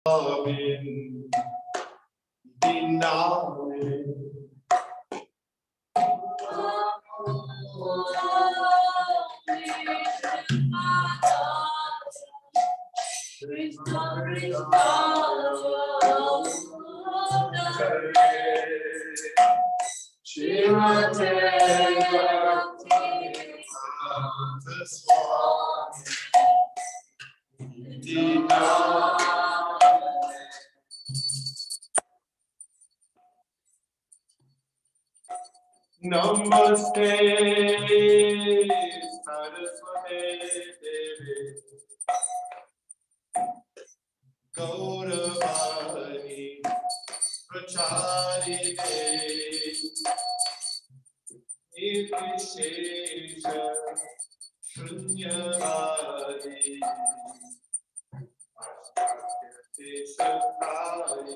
in denial. Namaste, Saraswate Devi, Gauravani, Pracharine, Nirvishesha, Shunyavadi, Ashtakati,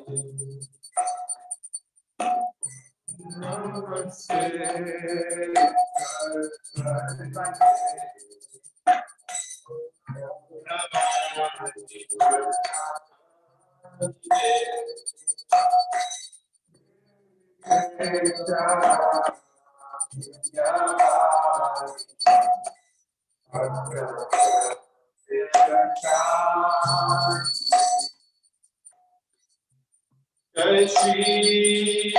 Namaste, Jai Shri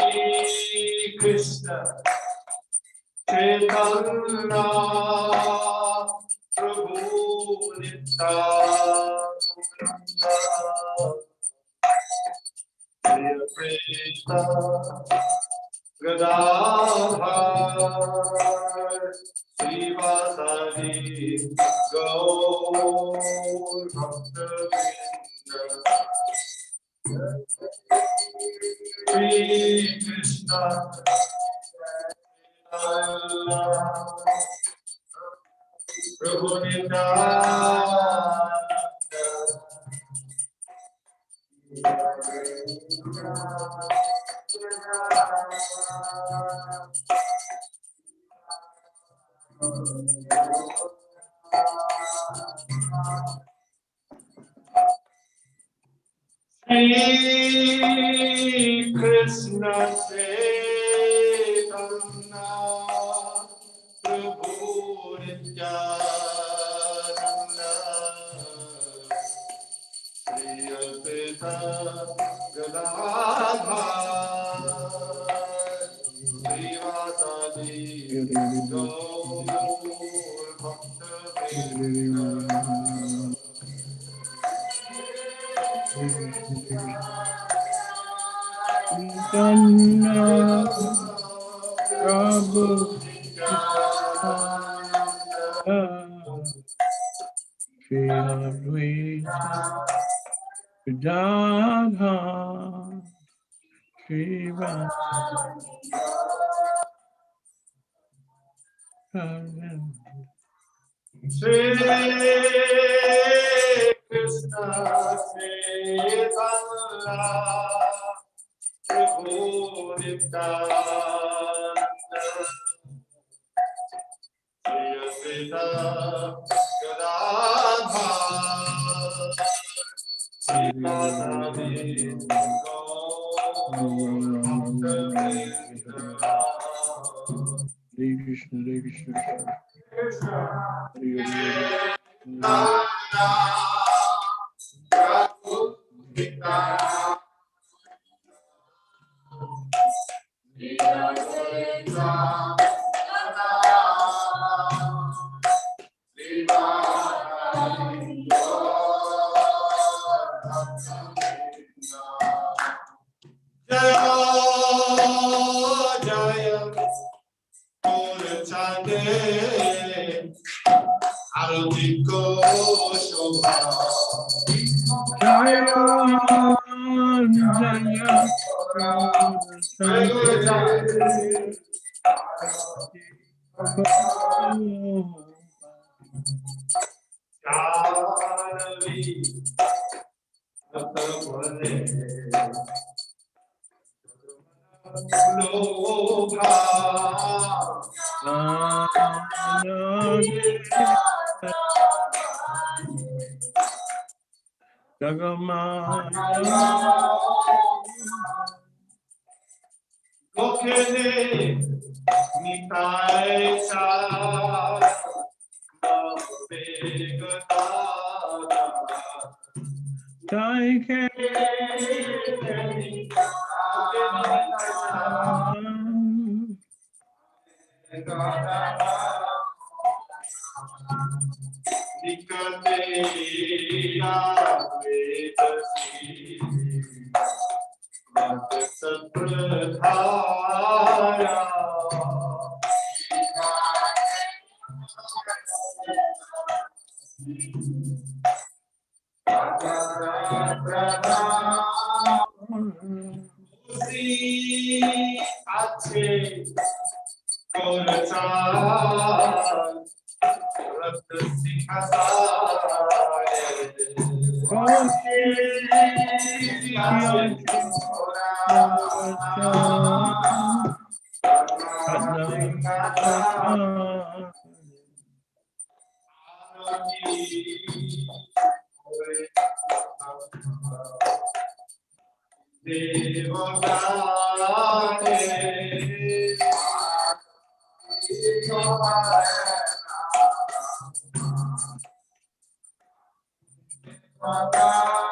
Krishna Caitanya Prabhu Nityananda Krishna Gadadhar Srivasadi Gaur Bhakta Shri Krishna Prabhu Shri Krishna Chaitanya Prabhu Nityananda Shri Advaita Gadadhar Srivasadi Gaur Bhakta Prabhu Shri Advaita Gadadhar Shri Krishna Chaitanya Prabhu Nityananda Shri Advaita Gadadhar Srivasadi Gaur Bhakta Hare Krishna, Hare Krishna, Krishna Hare Jaya Chande Arudiko Shobha Jaya Jagamaya. Gokhele Nitai Cha Navegata Taike. Nikate Vedasi Mat Sampradaya Usi Ache Korachan Rat Koshi Yachi Koracha Adnam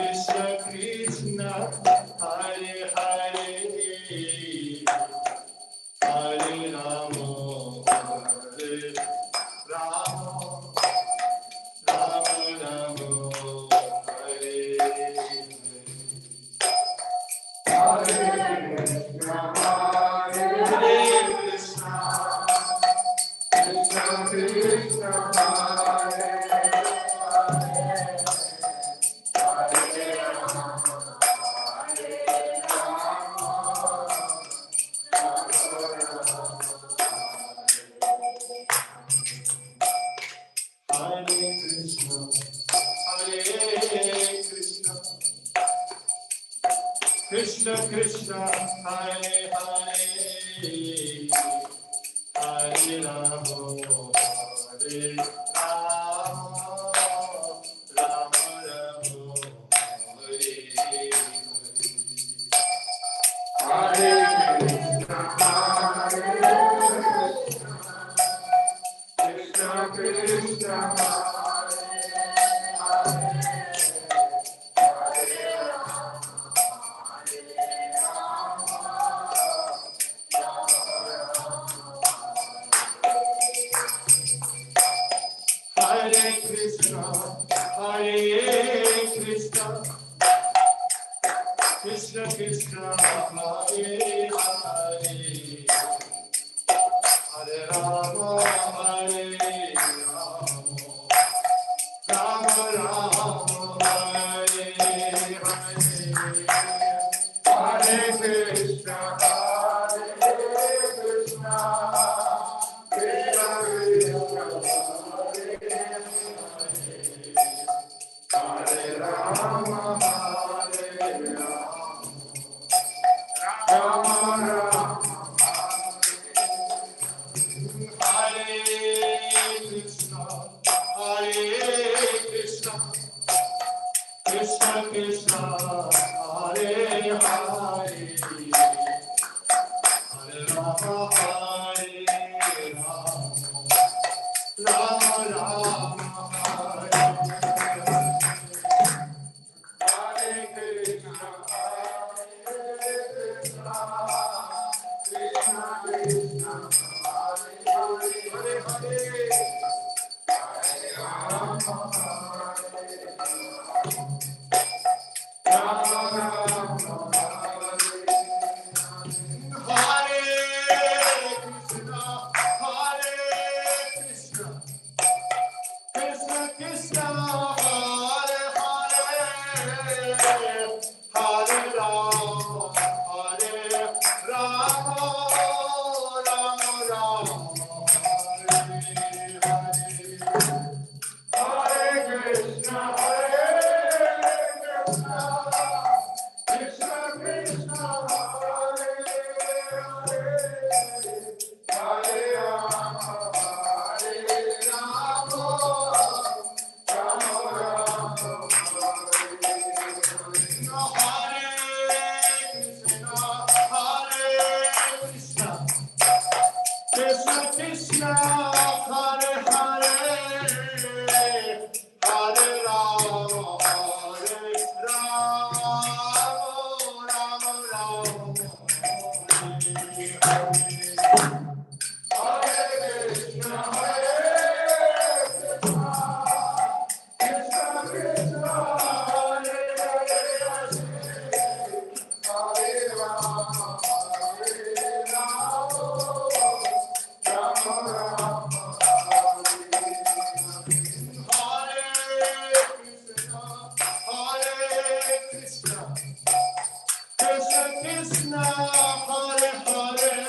Krishna Krishna Hare Hare Hare Rama Hare Rama Rama Rama Hare Hare Krishna Krishna Krishna Krishna Krishna, Hare Hare, Hare Rama, Hare Rama, Rama Rama, Hare Hare, Hare Krishna, Krishna Krishna, Hare Rama, Hare Rama, Rama Hare Krishna, Krishna Krishna, Hare Hare, Hare Rama, Hare Rama, Rama Rama, Hare Hare Krishna, Krishna Krishna, Hare Hare,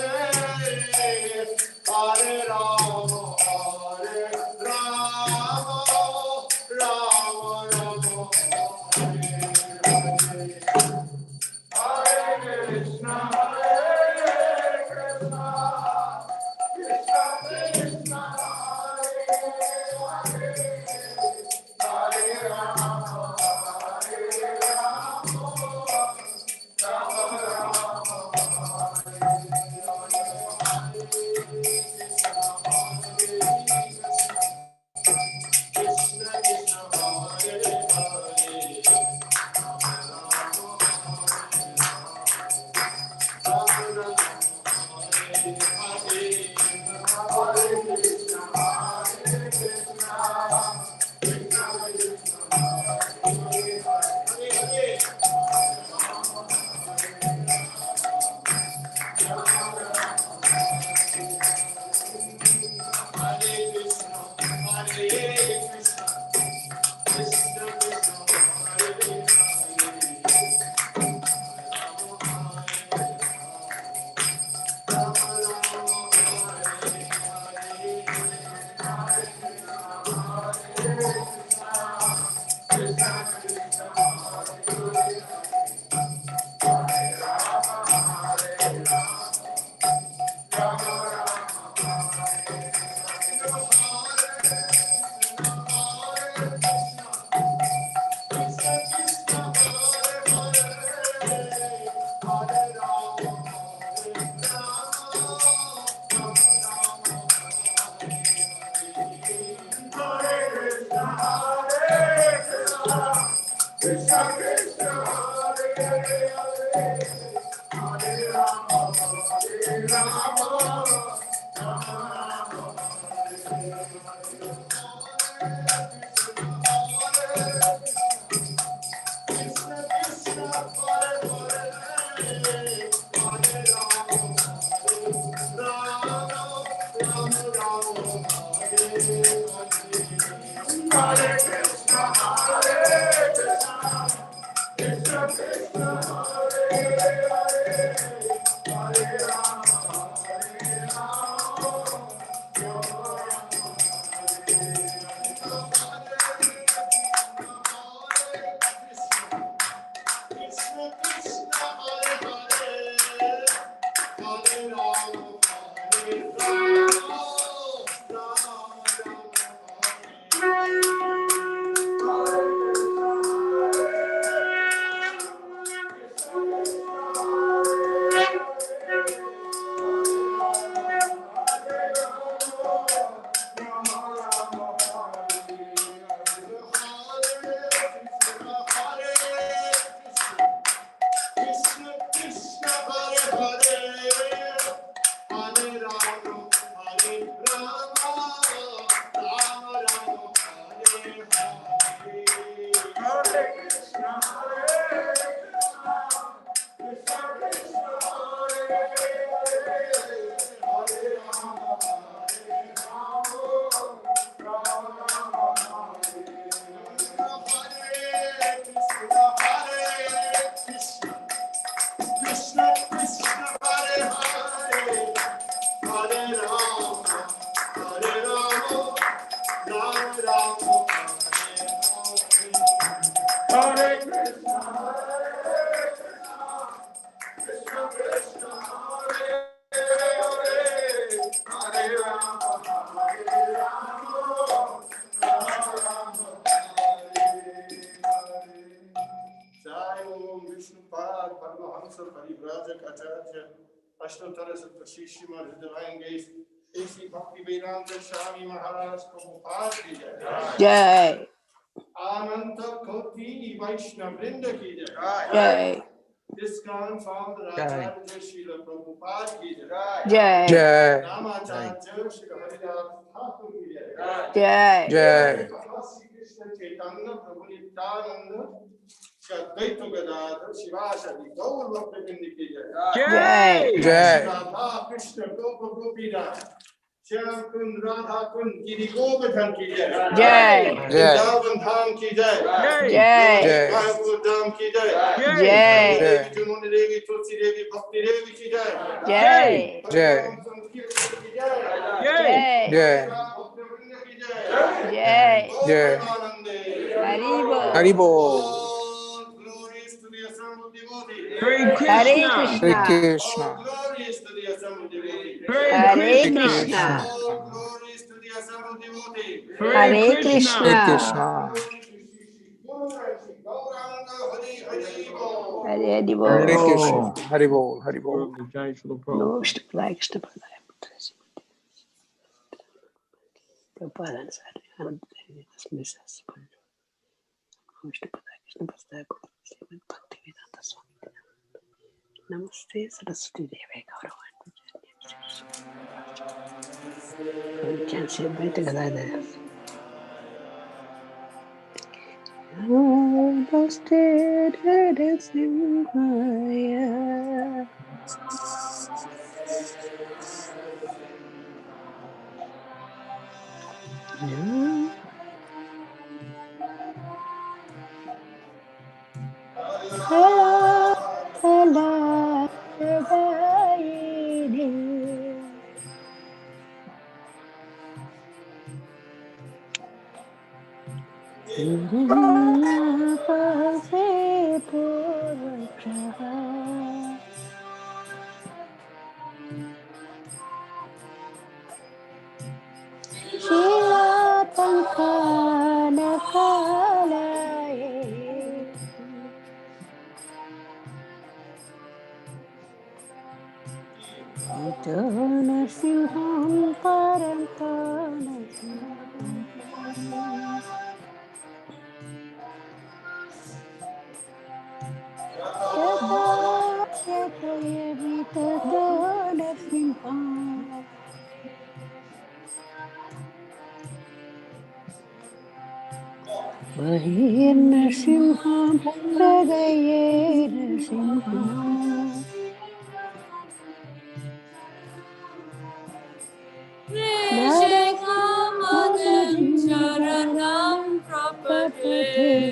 अष्टोत्तर Saptashati Shrimad हृदयांगे Shri भक्ति वेदांत स्वामी महाराज प्रभुपाद की जय। जय अनंत कोटि वैष्णव वृंद की जय। जय ISKCON founder Acharya Srila Prabhupada की जय। जय नामाचार्य श्री हरिदास ठाकुर की जय। जय जय श्री कृष्ण चैतन्य प्रभु नित्यानंद अद्वैत गदाधर शिवासादि गौर भक्तवृंद की जय। जय जय राधा कृष्ण गोप गोपीनाथ श्याम कुंज राधा कुंज गिरि गोवर्धन की जय। जय वृंदावन धाम की जय। जय मायापुर धाम की जय। जय देवी चुमुंडी देवी तुलसी देवी भक्ति देवी की जय। जय जय संकीर्तन की जय। जय जय भक्तवृंद की जय। जय जय आनंदे हरि बोल हरि बोल all glories to the assembled devotee. Hare Hare Krishna Krishna All glories to the assembled devotee. Hare Hare Krishna Krishna All glories to the assembled devotee. हरे कृष्णा हरे कृष्णा हरे हरि हरे बोल कृष्णा हरि बोल हरि बोल नमोष्ट पदाय कृष्ण पदाय प्रभुपाद तस्मै शास्त्रम् नमोष्ट पदाय कृष्ण पदाय श्रीमद् भक्ति वेदांत स्वामी नमस्ते सरस्वती देवे गौरवाणी chant Shri Advaita Gadadhar. Namaste Narasimhaya. Kala Kala Dayini Hiranya Pase Purvaksha Shilapankana Kalaye Ito Narasimham Paramto Narasimham Yata Yatayami Tato Narasimham Bahir Narasimham Hridaye Narasimham Sharanam Prapate.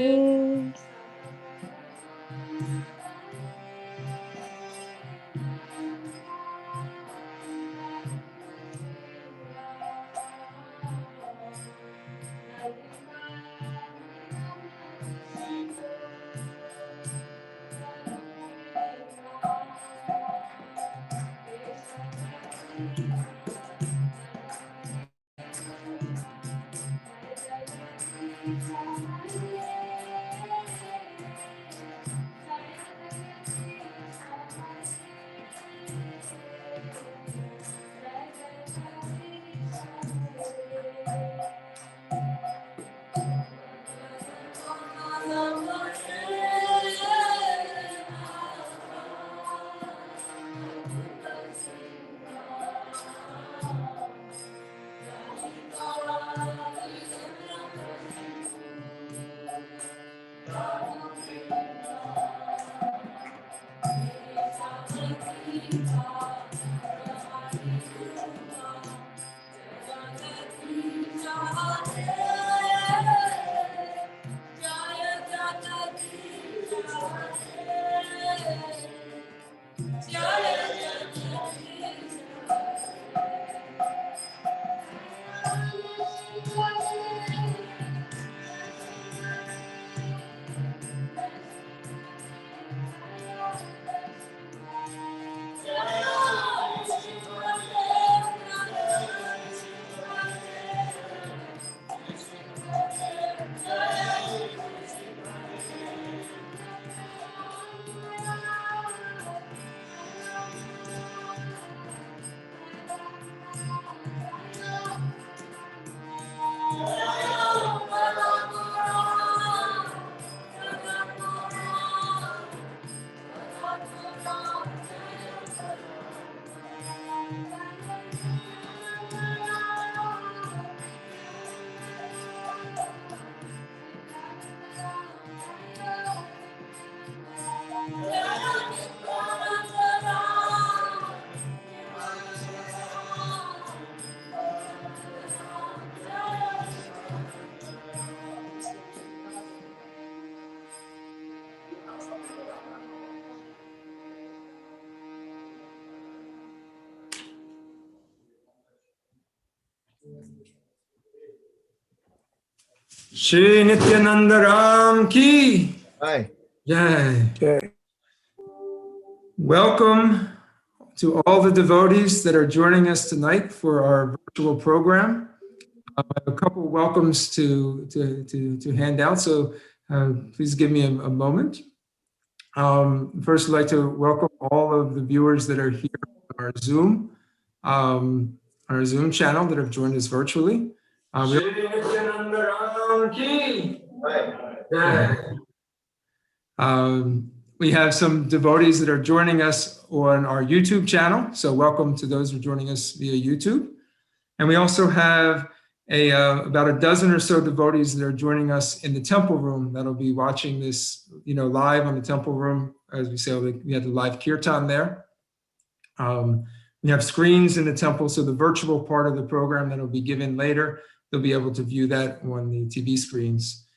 Shri Nityananda Ram ki. Hi. Jai. Okay. Welcome to all the devotees that are joining us tonight for our virtual program. I have a couple of welcomes to hand out, so please give me a moment. First, I'd like to welcome all of the viewers that are here on our Zoom channel that have joined us virtually. Shri Nityananda Ram ki. We have some devotees that are joining us on our YouTube channel, so welcome to those who are joining us via YouTube. And we also have about a dozen or so devotees that are joining us in the temple room that'll be watching this, live on the temple room. As we say, we have the live kirtan there. We have screens in the temple, so the virtual part of the program that'll be given later, they'll be able to view that on the TV screens.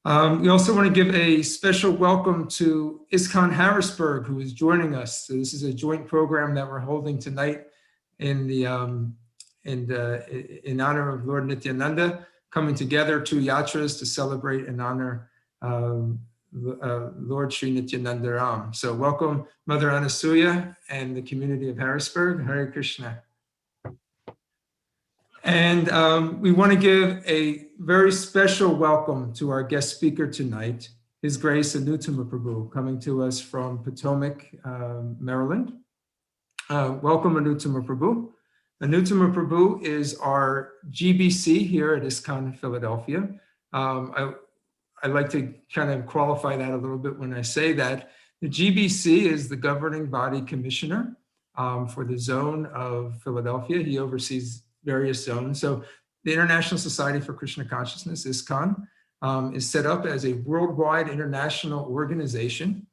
We also want to give a special welcome to ISKCON Harrisburg, who is joining us. So this is a joint program that we're holding tonight in honor of Lord Nityananda, coming together, two yatras to celebrate and honor Lord Sri Nityananda Ram. So welcome Mother Anasuya and the community of Harrisburg. Hare Krishna. And we want to give a very special welcome to our guest speaker tonight, His Grace Anuttama Prabhu, coming to us from Potomac, Maryland. Welcome, Anuttama Prabhu. Anuttama Prabhu is our GBC here at ISKCON Philadelphia. I like to kind of qualify that a little bit when I say that. The GBC is the governing body commissioner for the zone of Philadelphia. He oversees various zones. So the International Society for Krishna Consciousness, ISKCON, is set up as a worldwide international organization.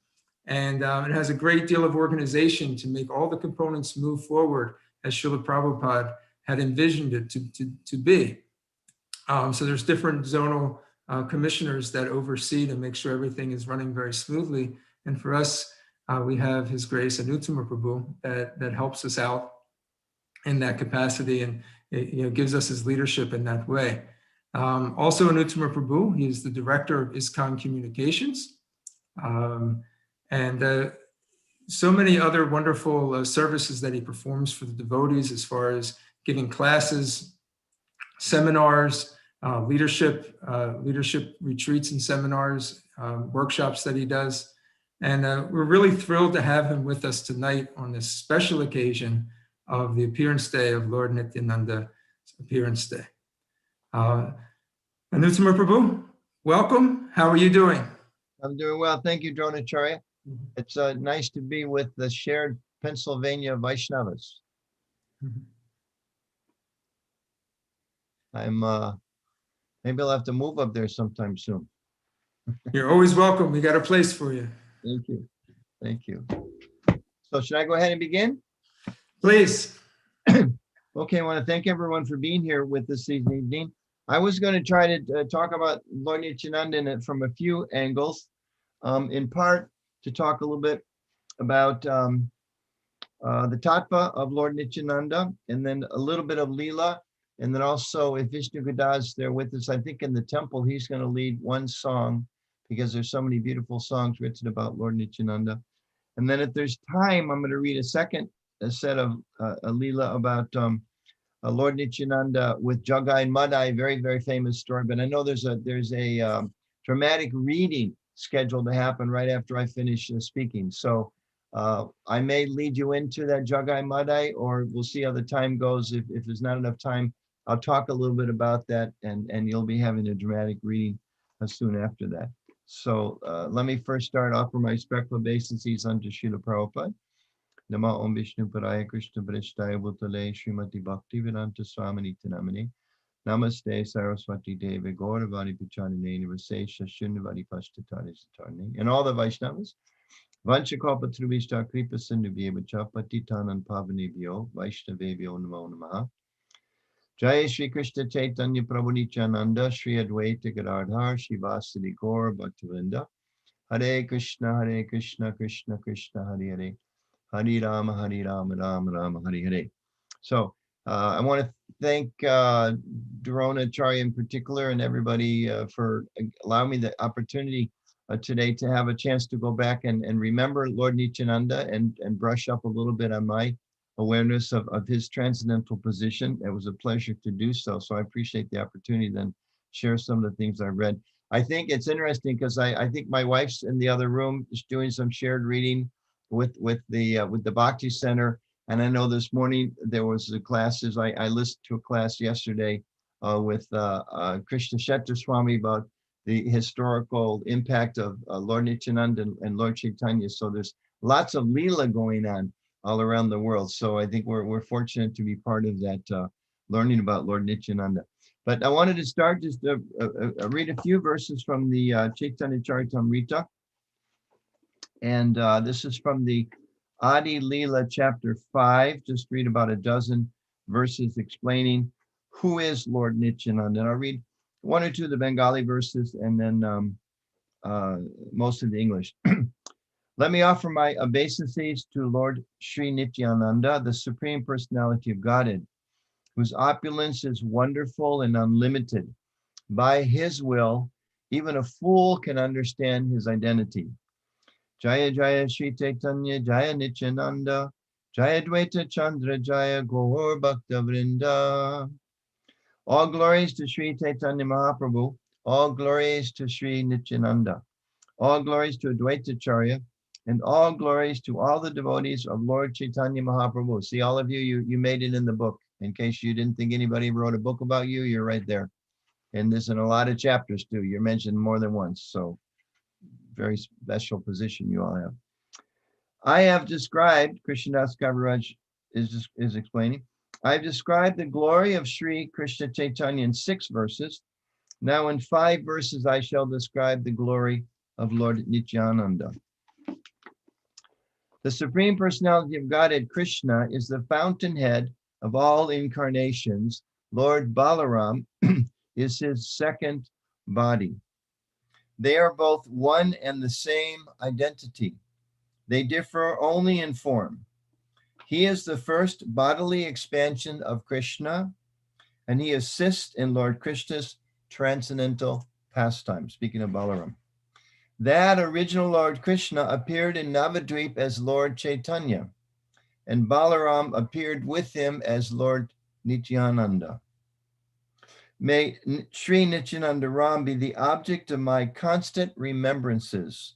And it has a great deal of organization to make all the components move forward as Srila Prabhupada had envisioned it to be. So there's different zonal commissioners that oversee to make sure everything is running very smoothly. And for us, we have His Grace Anuttama Prabhu that helps us out in that capacity, and it, gives us his leadership in that way. Also, Anuttama Prabhu, he is the director of ISKCON Communications, and so many other wonderful services that he performs for the devotees, as far as giving classes, seminars, leadership retreats and seminars, workshops that he does. And we're really thrilled to have him with us tonight on this special occasion of the appearance day of Lord Nityananda's appearance day. Anuttama Prabhu, welcome. How are you doing? I'm doing well. Thank you, Dronacharya. It's nice to be with the shared Pennsylvania Vaishnavas. I'm maybe I'll have to move up there sometime soon. You're always welcome. We got a place for you. Thank you. Thank you. So should I go ahead and begin? Please. Okay, I want to thank everyone for being here with us this evening. I was going to try to talk about Lord Nityananda from a few angles. In part, to talk a little bit about the tattva of Lord Nityananda, and then a little bit of Leela, and then also if Vishnu Gada's there with us, I think in the temple, he's going to lead one song, because there's so many beautiful songs written about Lord Nityananda. And then if there's time, I'm going to read a set of a Leela about Lord Nityananda with Jagai Madai, very, very famous story. But I know there's a dramatic reading scheduled to happen right after I finish speaking. So I may lead you into that Jagai Madai, or we'll see how the time goes. If there's not enough time, I'll talk a little bit about that, and you'll be having a dramatic reading soon after that. So let me first start off with my respectful obeisances unto Srila Prabhupada. Nama Om Vishnu Paraya Krishna Prasthaya Bhutale Srimati Bhakti Vedanta Swamini Namane. Namaste Saraswati Devi Gauravani Pachanine Vasesha Shunyavadi Pashtatari Satarni. And all the Vaishnavas. Vanchakalpa Truvishta Kripa Sindhu Vyevacha Patitanan Pavanebhyo Vaishnavebhyo Namo Namaha. Jai Shri Krishna Chaitanya Prabhu Nityananda Shri Advaita Gadadhar Shivasadi Gaur Bhaktivinda. Hare Krishna Krishna Krishna Hare Hare. Hare Rama Rama Rama Hare Hare. So I want to thank Dronacharya in particular, and everybody for allowing me the opportunity today to have a chance to go back and remember Lord Nityananda and brush up a little bit on my awareness of his transcendental position. It was a pleasure to do so. So I appreciate the opportunity to then share some of the things I read. I think it's interesting because I think my wife's in the other room is doing some shared reading with the Bhakti Center. And I know this morning there was classes. I listened to a class yesterday with Krishna Kshetra Swami about the historical impact of Lord Nityananda and Lord Caitanya. So there's lots of Leela going on all around the world. So I think we're fortunate to be part of that learning about Lord Nityananda. But I wanted to start just read a few verses from the Chaitanya Charitamrita. And this is from the Adi Leela chapter 5. Just read about a dozen verses explaining who is Lord Nityananda. And I'll read one or two of the Bengali verses and then most of the English. Let me offer my obeisances to Lord Sri Nityananda, the Supreme Personality of Godhead, whose opulence is wonderful and unlimited. By his will, even a fool can understand his identity. Jaya Jaya Shri Caitanya Jaya Nityananda Jaya Dvaita Chandra Jaya Gaur Bhakta Vrinda. All glories to Sri Caitanya Mahaprabhu. All glories to Sri Nityananda. All glories to Advaita Acharya. And all glories to all the devotees of Lord Chaitanya Mahaprabhu. See, all of you made it in the book. In case you didn't think anybody wrote a book about you, you're right there. And there's in a lot of chapters too. You're mentioned more than once. So very special position you all have. I have described, Krishnadas Kaviraj is explaining, I've described the glory of Sri Krishna Chaitanya in 6 verses. Now in 5 verses, I shall describe the glory of Lord Nityananda. The Supreme Personality of Godhead, Krishna, is the fountainhead of all incarnations, Lord Balaram is his second body. They are both one and the same identity. They differ only in form. He is the first bodily expansion of Krishna, and he assists in Lord Krishna's transcendental pastime. Speaking of Balaram. That original Lord Krishna appeared in Navadvip as Lord Caitanya, and Balaram appeared with him as Lord Nityananda. May Sri Nityananda Ram be the object of my constant remembrances.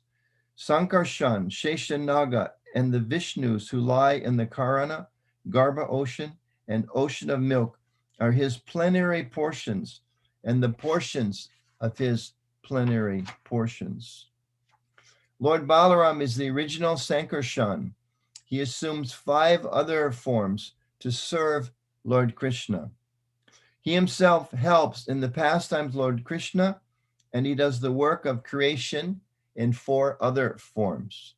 Sankarshan, Sheshanaga, and the Vishnus who lie in the Karana, Garbha ocean, and ocean of milk are his plenary portions, and the portions of his plenary portions. Lord Balaram is the original Sankarshan. He assumes 5 other forms to serve Lord Krishna. He himself helps in the pastimes Lord Krishna, and he does the work of creation in 4 other forms.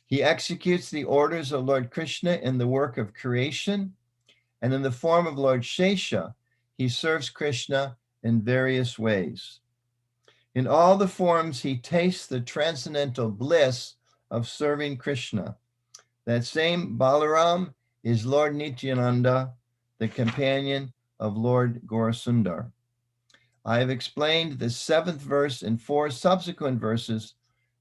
He executes the orders of Lord Krishna in the work of creation, and in the form of Lord Shesha, he serves Krishna in various ways. In all the forms, he tastes the transcendental bliss of serving Krishna. That same Balaram is Lord Nityananda, the companion of Lord Gaurasundar. I have explained the 7th verse and 4 subsequent verses.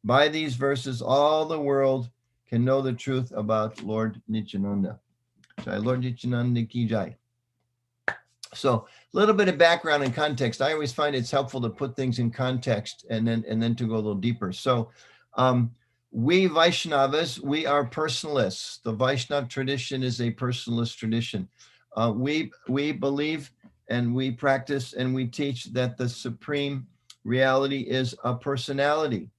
By these verses, all the world can know the truth about Lord Nityananda. Jai Lord Nityananda ki jai. So a little bit of background and context. I always find it's helpful to put things in context and then to go a little deeper. So we Vaishnavas, we are personalists. The Vaishnava tradition is a personalist tradition. We believe and we practice and we teach that the supreme reality is a personality.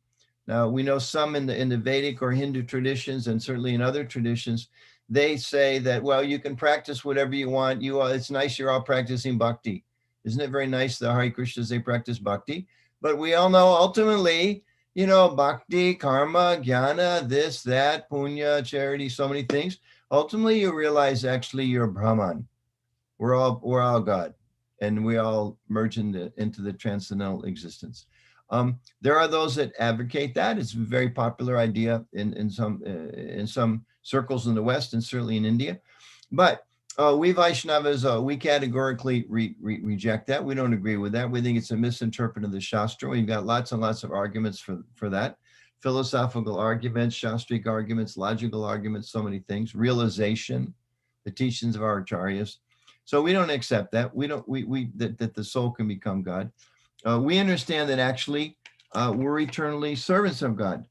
Now, we know some in the Vedic or Hindu traditions, and certainly in other traditions, they say that, well, you can practice whatever you want. It's nice you're all practicing bhakti. Isn't it very nice the Hare Krishnas, they practice bhakti? But we all know ultimately, bhakti, karma, jnana, this, that, punya, charity, so many things. Ultimately, you realize actually you're Brahman. We're all God, and we all merge into the transcendental existence. There are those that advocate that. It's a very popular idea in some circles in the West and certainly in India. But we Vaishnavas, we categorically reject that. We don't agree with that. We think it's a misinterpretation of the Shastra. We've got lots and lots of arguments for that. Philosophical arguments, Shastric arguments, logical arguments, so many things. Realization, the teachings of our acharyas. So we don't accept that. That the soul can become God. We understand that actually we're eternally servants of God,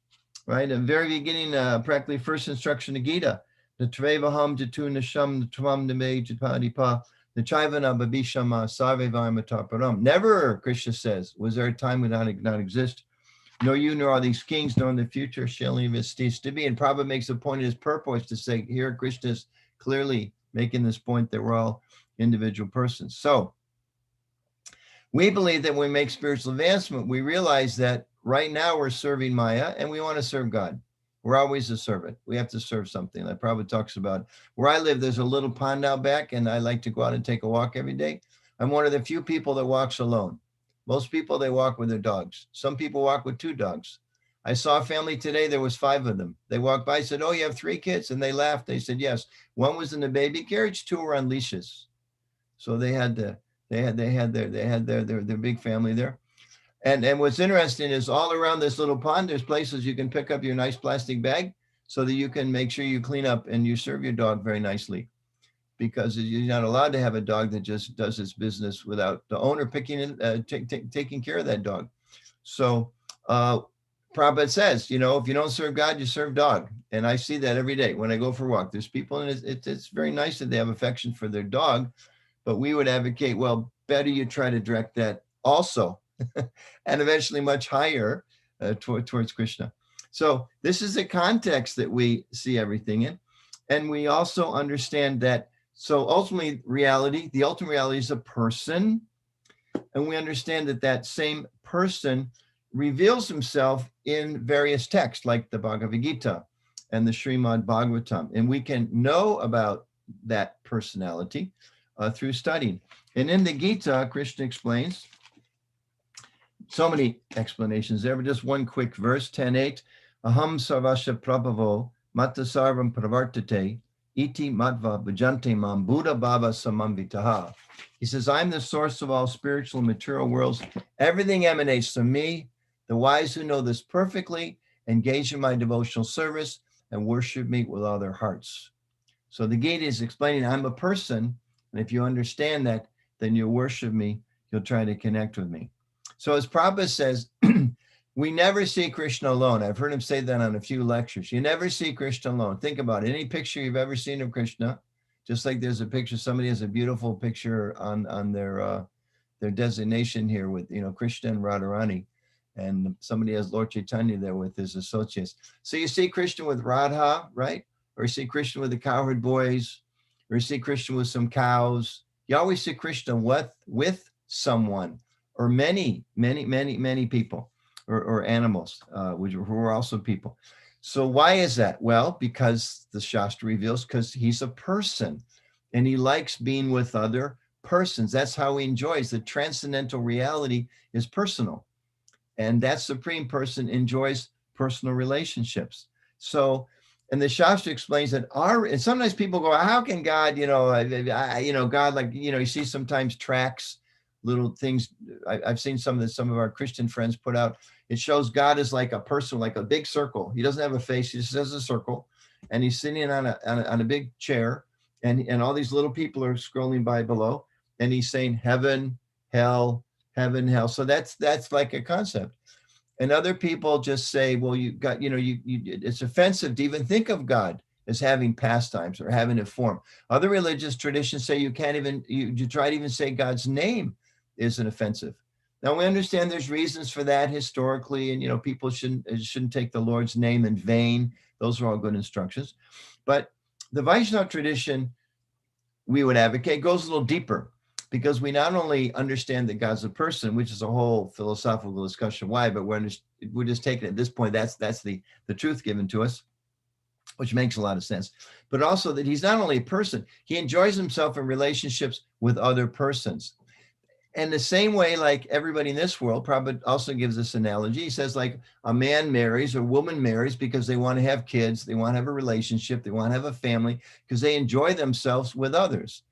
right? In the very beginning, practically first instruction of Gita, the Trevaham Jatu Nisham Tvam Name Jatpadipa, the Chaivana Babishama Sarve Varmataparam. Never, Krishna says, was there a time when not exist. Nor you nor all these kings, nor in the future shall even cease to be. And Prabhupada makes a point of his purpose to say, here Krishna is clearly making this point that we're all individual persons. So we believe that when we make spiritual advancement, we realize that right now we're serving Maya and we want to serve God. We're always a servant. We have to serve something. Like Prabhupada talks about, where I live, there's a little pond out back and I like to go out and take a walk every day. I'm one of the few people that walks alone. Most people, they walk with their dogs. Some people walk with 2 dogs. I saw a family today, there was 5 of them. They walked by, said, oh, you have 3 kids? And they laughed. They said, yes. 1 was in the baby carriage, 2 were on leashes. So they had their big family there. And what's interesting is all around this little pond, there's places you can pick up your nice plastic bag so that you can make sure you clean up and you serve your dog very nicely. Because you're not allowed to have a dog that just does its business without the owner taking care of that dog. So Prabhupada says, if you don't serve God, you serve dog. And I see that every day when I go for a walk. There's people, and it's very nice that they have affection for their dog, but we would advocate, well, better you try to direct that also, and eventually much higher towards Krishna. So this is the context that we see everything in. And we also understand that, so ultimately the ultimate reality is a person. And we understand that same person reveals himself in various texts like the Bhagavad Gita and the Srimad Bhagavatam. And we can know about that personality through studying. And in the Gita, Krishna explains, so many explanations there, but just one quick verse, 10:8. Aham sarvasya prabhavo matta sarvam pravartate iti matva bhajante mam buddha bhava samamvitaha. He says, I'm the source of all spiritual and material worlds. Everything emanates from me. The wise who know this perfectly engage in my devotional service and worship me with all their hearts. So the Gita is explaining, I'm a person, and if you understand that, then you'll worship me, you'll try to connect with me. So as Prabhupada says, we never see Krishna alone. I've heard him say that on a few lectures. You never see Krishna alone. Think about it. Any picture you've ever seen of Krishna, just like there's a picture, somebody has a beautiful picture on their designation here with, Krishna and Radharani, and somebody has Lord Caitanya there with his associates. So you see Krishna with Radha, right? Or you see Krishna with the cowherd boys, or you see Krishna with some cows. You always see Krishna with someone, or many people, or animals, who are also people. So why is that? Well, because the Shastra reveals, because he's a person and he likes being with other persons. That's how he enjoys. The transcendental reality is personal. And that supreme person enjoys personal relationships. So, and the Shastra explains that and sometimes people go, how can God, God, like, you see sometimes tracks, little things. I've seen some of our Christian friends put out. It shows God is like a person, like a big circle. He doesn't have a face. He just has a circle, and he's sitting on a big chair, and all these little people are scrolling by below, and he's saying heaven, hell, heaven, hell. So that's like a concept. And other people just say, well, you got, it's offensive to even think of God as having pastimes or having a form. Other religious traditions say you can't even, you try to even say God's name isn't offensive. Now we understand there's reasons for that historically, and people shouldn't take the Lord's name in vain. Those are all good instructions. But the Vaishnava tradition we would advocate goes a little deeper, because we not only understand that God's a person, which is a whole philosophical discussion why, but we're just taking it at this point, that's the truth given to us, which makes a lot of sense. But also that he's not only a person, he enjoys himself in relationships with other persons. And the same way, like everybody in this world, Prabhupada also gives this analogy. He says, like, a man marries or a woman marries because they want to have kids, they want to have a relationship, they want to have a family, because they enjoy themselves with others.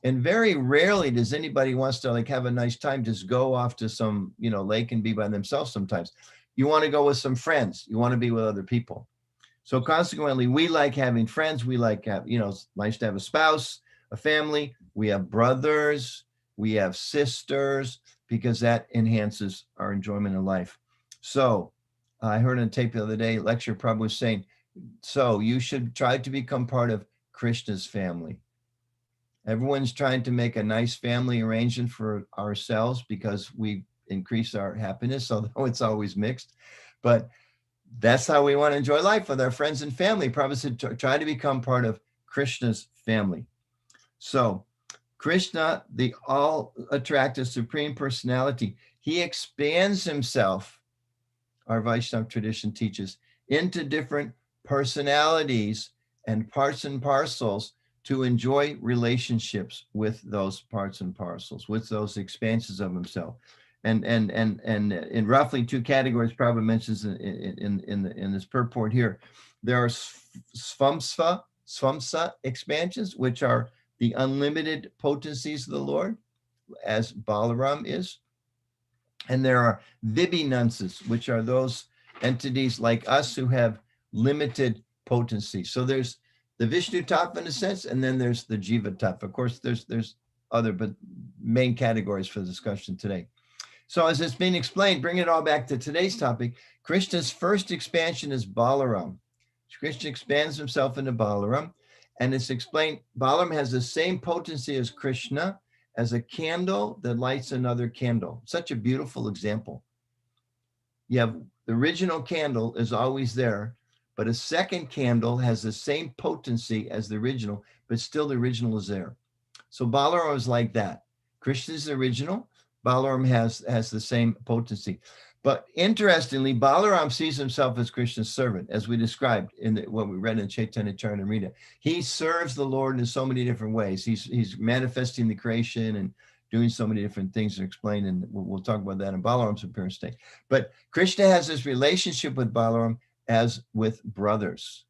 And very rarely does anybody wants to like have a nice time, just go off to some, lake and be by themselves sometimes. You want to go with some friends. You want to be with other people. So consequently, we like having friends. We like, it's nice to have a spouse, a family. We have brothers. We have sisters, because that enhances our enjoyment of life. So I heard on tape the other day, lecture Prabhupada was saying, so you should try to become part of Krishna's family. Everyone's trying to make a nice family arrangement for ourselves because we increase our happiness, although it's always mixed. But that's how we want to enjoy life, with our friends and family. Prabhupada said, try to become part of Krishna's family. So Krishna, the all-attractive Supreme Personality, he expands himself, our Vaishnava tradition teaches, into different personalities and parts and parcels to enjoy relationships with those parts and parcels, with those expansions of himself. And in roughly two categories, Prabhupada mentions in this purport here, there are svamsa expansions, which are the unlimited potencies of the Lord, as Balaram is. And there are vibhinanses, which are those entities like us who have limited potency. So there's the Vishnu Tattva in a sense, and then there's the Jiva Tattva. Of course, there's other, but main categories for the discussion today. So as it's being explained, bring it all back to today's topic, Krishna's first expansion is Balaram. Krishna expands himself into Balaram. And it's explained, Balaram has the same potency as Krishna, as a candle that lights another candle. Such a beautiful example. You have the original candle is always there, but a second candle has the same potency as the original, but still the original is there. So Balaram is like that. Krishna is the original. Balaram has the same potency. But interestingly, Balaram sees himself as Krishna's servant, as we described in what we read in Caitanya Charitamrita. He serves the Lord in so many different ways. He's manifesting the creation and doing so many different things are explained, and we'll talk about that in Balaram's appearance state. But Krishna has this relationship with Balaram as with brothers.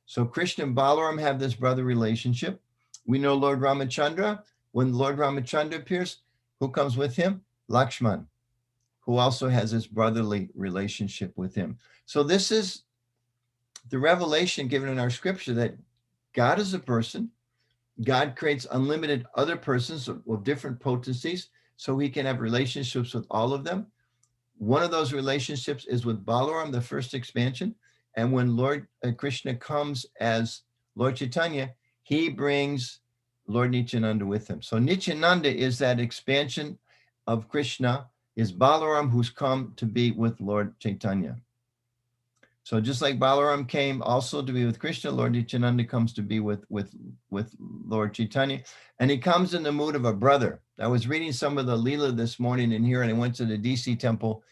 So Krishna and Balaram have this brother relationship. We know Lord Ramachandra, when Lord Ramachandra appears, who comes with him? Lakshman, who also has this brotherly relationship with him. So this is the revelation given in our scripture that God is a person. God creates unlimited other persons of different potencies, so he can have relationships with all of them. One of those relationships is with Balaram, the first expansion. And when Lord Krishna comes as Lord Chaitanya, he brings Lord Nityananda with him. So Nityananda is that expansion of Krishna, is Balaram who's come to be with Lord Chaitanya. So just like Balaram came also to be with Krishna, Lord Nityananda comes to be with Lord Chaitanya, and he comes in the mood of a brother. I was reading some of the Leela this morning in here, and I went to the DC temple.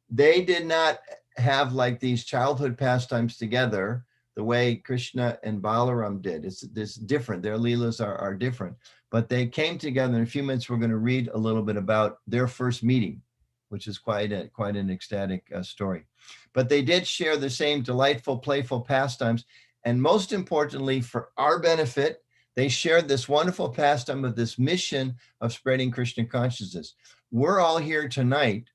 They did not have like these childhood pastimes together the way Krishna and Balaram did. It's different. Their Leelas are different, but they came together. In a few minutes, we're going to read a little bit about their first meeting, which is quite an ecstatic story. But they did share the same delightful, playful pastimes. And most importantly, for our benefit, they shared this wonderful pastime of this mission of spreading Krishna consciousness. We're all here tonight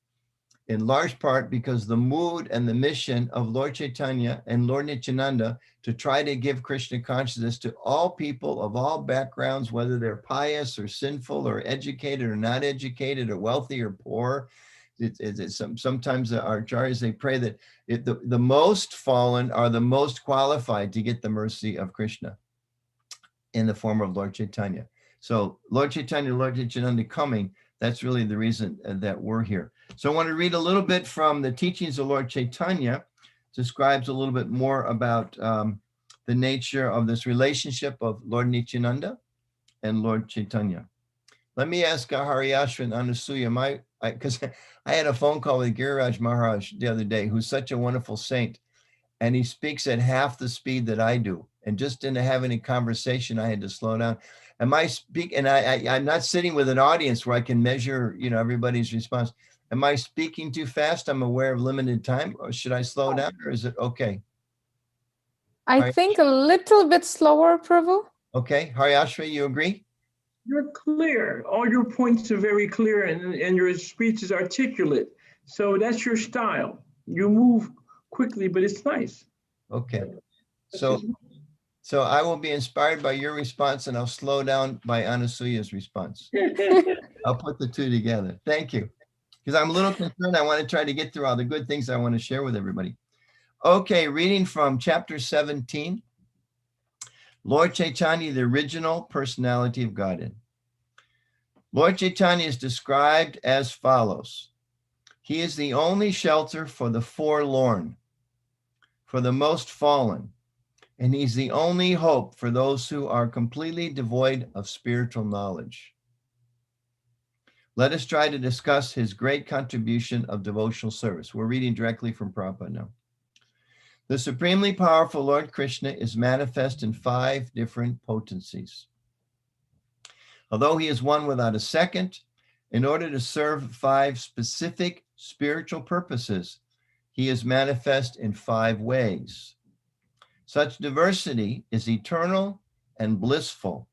in large part because the mood and the mission of Lord Chaitanya and Lord Nityananda to try to give Krishna consciousness to all people of all backgrounds, whether they're pious or sinful or educated or not educated or wealthy or poor. Sometimes our acharyas, they pray that the most fallen are the most qualified to get the mercy of Krishna in the form of Lord Chaitanya. So Lord Chaitanya, Lord Nityananda coming, that's really the reason that we're here. So I want to read a little bit from the teachings of Lord Chaitanya, describes a little bit more about the nature of this relationship of Lord Nityananda and Lord Chaitanya. Let me ask Hariyashra and Anasuya, because I had a phone call with Giriraj Maharaj the other day, who's such a wonderful saint, and he speaks at half the speed that I do. And just in having a conversation, I had to slow down. Am I and I'm not sitting with an audience where I can measure, everybody's response. Am I speaking too fast? I'm aware of limited time, or should I slow down, or is it okay? I think a little bit slower, Prabhu. Okay, Hariyashra, you agree? You're clear. All your points are very clear, and your speech is articulate. So that's your style. You move quickly, but it's nice. Okay. So I will be inspired by your response, and I'll slow down by Anasuya's response. I'll put the two together. Thank you. Because I'm a little concerned. I want to try to get through all the good things I want to share with everybody. Okay, reading from chapter 17. Lord Chaitanya, the original personality of Godhead. Lord Chaitanya is described as follows. He is the only shelter for the forlorn, for the most fallen, and he's the only hope for those who are completely devoid of spiritual knowledge. Let us try to discuss his great contribution of devotional service. We're reading directly from Prabhupada now. The supremely powerful Lord Krishna is manifest in 5 different potencies. Although he is one without a second, in order to serve 5 specific spiritual purposes, he is manifest in 5 ways. Such diversity is eternal and blissful,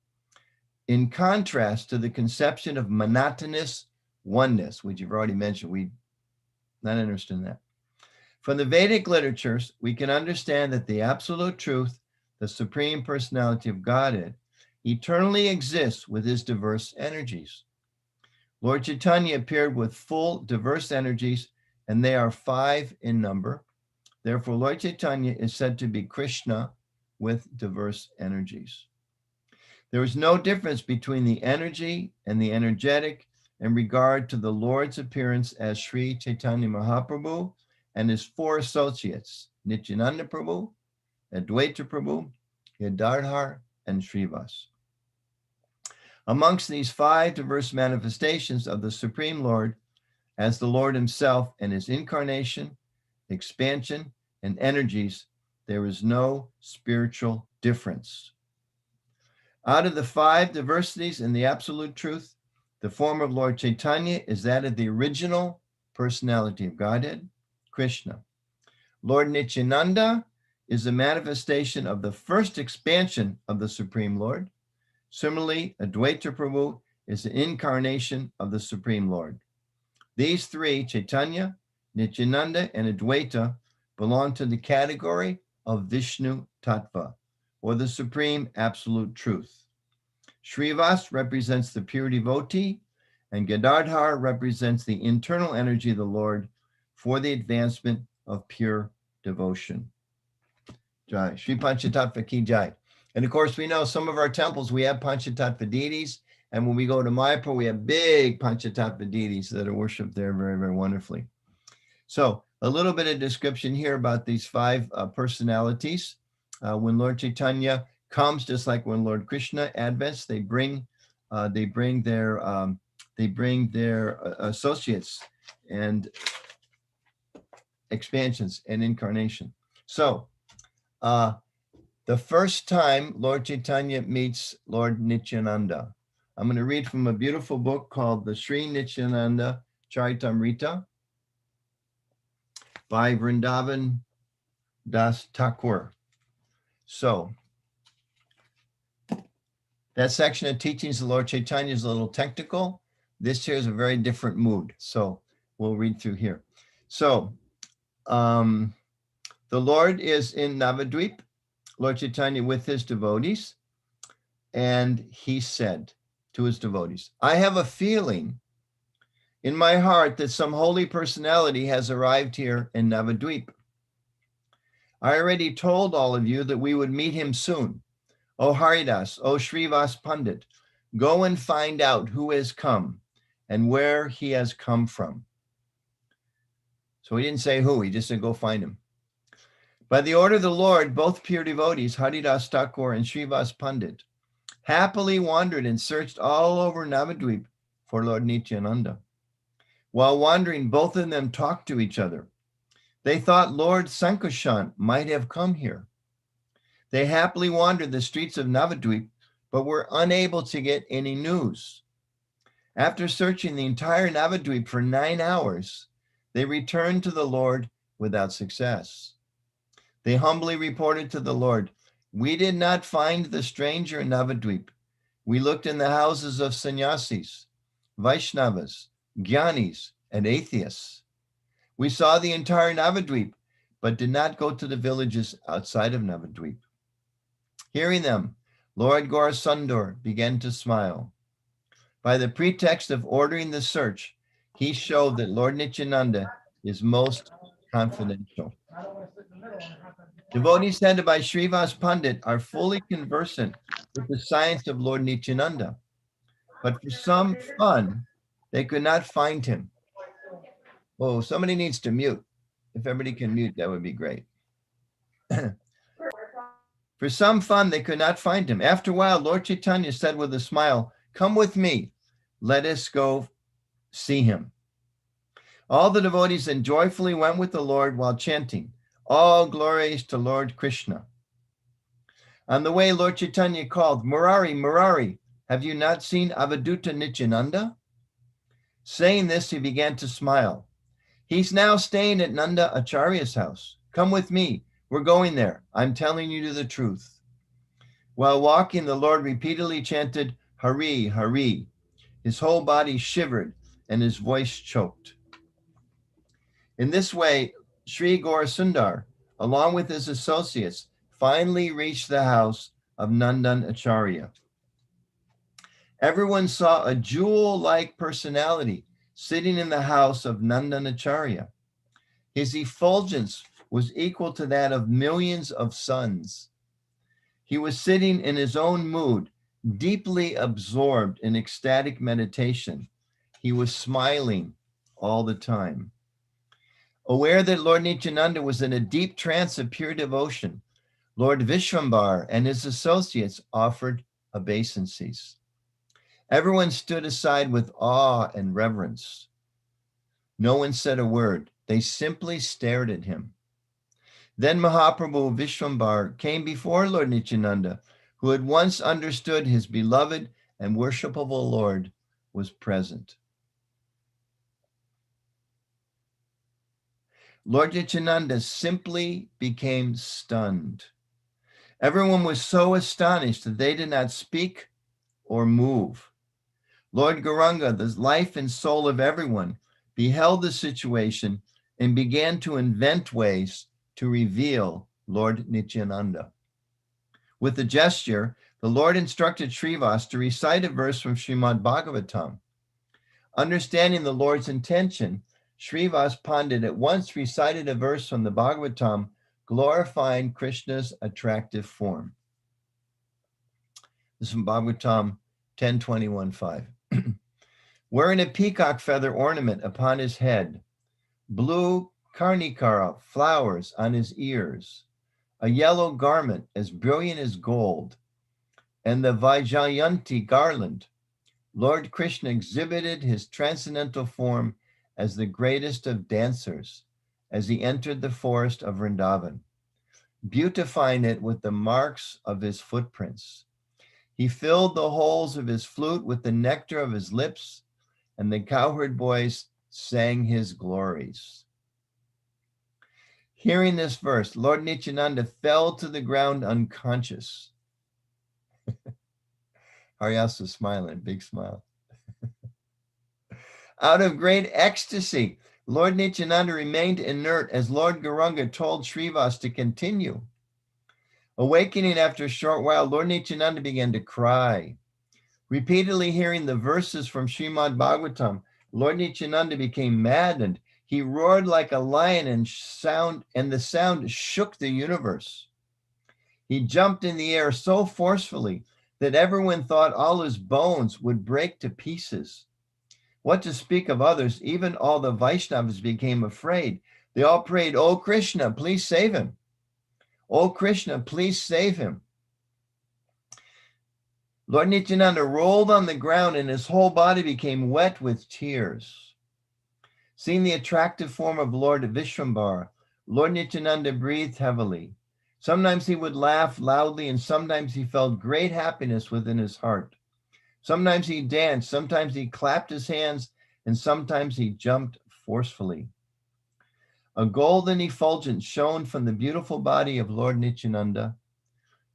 in contrast to the conception of monotonous oneness, which you've already mentioned. We not interested in that. From the Vedic literatures, we can understand that the absolute truth, the supreme personality of Godhead, eternally exists with his diverse energies. Lord Chaitanya appeared with full diverse energies, and they are 5 in number. Therefore, Lord Chaitanya is said to be Krishna with diverse energies. There is no difference between the energy and the energetic in regard to the Lord's appearance as Sri Chaitanya Mahaprabhu and his 4 associates, Nityananda Prabhu, Advaita Prabhu, Yadadhar, and Srivas. Amongst these 5 diverse manifestations of the Supreme Lord, as the Lord himself and his incarnation, expansion, and energies, there is no spiritual difference. Out of the 5 diversities in the absolute truth, the form of Lord Caitanya is that of the original personality of Godhead, Krishna. Lord Nityananda is a manifestation of the first expansion of the Supreme Lord. Similarly, Advaita Prabhu is the incarnation of the Supreme Lord. These 3, Caitanya, Nityananda, and Advaita, belong to the category of Vishnu Tattva, or the Supreme Absolute Truth. Srivas represents the pure devotee, and Gadadhar represents the internal energy of the Lord for the advancement of pure devotion. Jai. Sri Panchatattva ki jai. And of course, we know some of our temples, we have Panchatattva deities. And when we go to Mayapur, we have big Panchatattva deities that are worshipped there very, very wonderfully. So a little bit of description here about these 5 personalities. When Lord Caitanya comes, just like when Lord Krishna advents, they bring their associates and expansions and incarnation. So the first time Lord Caitanya meets Lord Nityananda, I'm going to read from a beautiful book called the Sri Nityananda Charitamrita by Vrindavan Das Thakur. So that section of teachings of Lord Caitanya is a little technical. This here is a very different mood. So we'll read through here. So the Lord is in Navadvip, Lord Caitanya with his devotees, and he said to his devotees, I have a feeling in my heart that some holy personality has arrived here in Navadvip. I already told all of you that we would meet him soon. O Haridas, O Srivas Pandit, go and find out who has come and where he has come from. So he didn't say who, he just said go find him. By the order of the Lord, both pure devotees, Haridas Thakur and Srivas Pandit, happily wandered and searched all over Navadvip for Lord Nityananda. While wandering, both of them talked to each other. They thought Lord Sankarshan might have come here. They happily wandered the streets of Navadvip, but were unable to get any news. After searching the entire Navadvip for 9 hours, they returned to the Lord without success. They humbly reported to the Lord, we did not find the stranger in Navadvip. We looked in the houses of sannyasis, Vaishnavas, Jnanis, and atheists. We saw the entire Navadvip, but did not go to the villages outside of Navadvip. Hearing them, Lord Gaurasundar began to smile. By the pretext of ordering the search, he showed that Lord Nityananda is most confidential. Devotees headed by Srivas Pandit are fully conversant with the science of Lord Nityananda, but for some fun, they could not find him. Oh, somebody needs to mute. If everybody can mute, that would be great. For some fun, they could not find him. After a while, Lord Caitanya said with a smile, come with me. Let us go see him. All the devotees then joyfully went with the Lord while chanting, all glories to Lord Krishna. On the way, Lord Caitanya called, Murari, Murari, have you not seen Avaduta Nityananda? Saying this, he began to smile. He's now staying at Nanda Acharya's house. Come with me. We're going there. I'm telling you the truth. While walking, the Lord repeatedly chanted, Hari, Hari. His whole body shivered and his voice choked. In this way, Sri Gaurasundar, along with his associates, finally reached the house of Nandan Acharya. Everyone saw a jewel-like personality sitting in the house of Nandan Acharya. His effulgence was equal to that of millions of suns. He was sitting in his own mood, deeply absorbed in ecstatic meditation. He was smiling all the time. Aware that Lord Nityananda was in a deep trance of pure devotion, Lord Vishwambar and his associates offered obeisances. Everyone stood aside with awe and reverence. No one said a word. They simply stared at him. Then Mahaprabhu Vishwambar came before Lord Nityananda, who had once understood his beloved and worshipable Lord was present. Lord Nityananda simply became stunned. Everyone was so astonished that they did not speak or move. Lord Gauranga, the life and soul of everyone, beheld the situation and began to invent ways to reveal Lord Nityananda. With a gesture, the Lord instructed Srivas to recite a verse from Srimad Bhagavatam. Understanding the Lord's intention, Srivas Pandit at once recited a verse from the Bhagavatam, glorifying Krishna's attractive form. This is from Bhagavatam 10:21:5. Wearing a peacock feather ornament upon his head, blue karnikara flowers on his ears, a yellow garment as brilliant as gold, and the Vaijayanti garland, Lord Krishna exhibited his transcendental form as the greatest of dancers as he entered the forest of Vrindavan, beautifying it with the marks of his footprints. He filled the holes of his flute with the nectar of his lips, and the cowherd boys sang his glories. Hearing this verse, Lord Nityananda fell to the ground unconscious. Haridas was smiling, big smile. Out of great ecstasy, Lord Nityananda remained inert as Lord Gauranga told Srivas to continue. Awakening after a short while, Lord Nityananda began to cry. Repeatedly hearing the verses from Srimad Bhagavatam, Lord Nityananda became maddened. He roared like a lion and the sound shook the universe. He jumped in the air so forcefully that everyone thought all his bones would break to pieces. What to speak of others, even all the Vaishnavas became afraid. They all prayed, "Oh Krishna, please save him. Oh Krishna, please save him." Lord Nityananda rolled on the ground and his whole body became wet with tears. Seeing the attractive form of Lord Vishwambar, Lord Nityananda breathed heavily. Sometimes he would laugh loudly and sometimes he felt great happiness within his heart. Sometimes he danced, sometimes he clapped his hands, and sometimes he jumped forcefully. A golden effulgence shone from the beautiful body of Lord Nityananda.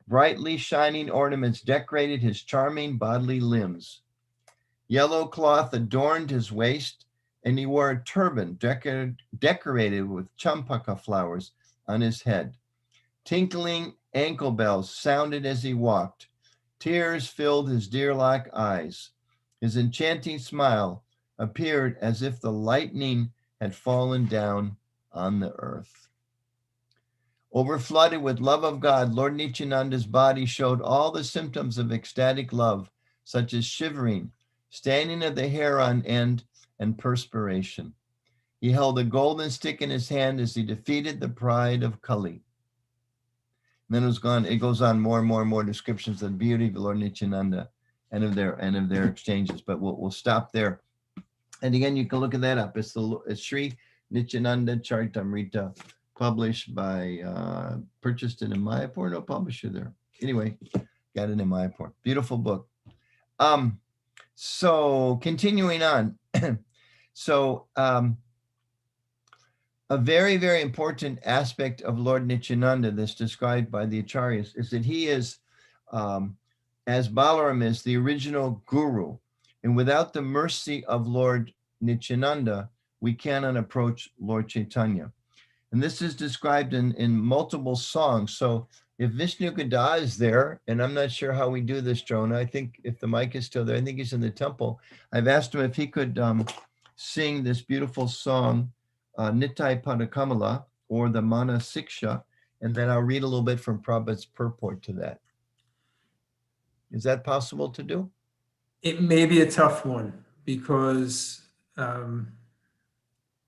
Brightly shining ornaments decorated his charming bodily limbs. Yellow cloth adorned his waist, and he wore a turban decorated with champaka flowers on his head. Tinkling ankle bells sounded as he walked. Tears filled his deer-like eyes. His enchanting smile appeared as if the lightning had fallen down on the earth. Overflooded with love of God, Lord Nityananda's body showed all the symptoms of ecstatic love, such as shivering, standing of the hair on end, and perspiration. He held a golden stick in his hand as he defeated the pride of Kali. And then it goes on more and more and more descriptions of the beauty of Lord Nityananda and of their exchanges, but we'll stop there. And again, you can look at that up. It's Sri Nityananda Charitamrita, published by, purchased it in Mayapur, no publisher there. Anyway, got it in Mayapur. Beautiful book. So continuing on. A very, very important aspect of Lord Nityananda that's described by the Acharyas is that he is, as Balaram is, the original guru. And without the mercy of Lord Nityananda, we cannot approach Lord Caitanya. And this is described in multiple songs. So if Vishnu Gada is there, and I'm not sure how we do this, Jonah, I think if the mic is still there, I think he's in the temple. I've asked him if he could sing this beautiful song, Nitai Padakamala, or the Mana Siksha, and then I'll read a little bit from Prabhupada's purport to that. Is that possible to do? It may be a tough one because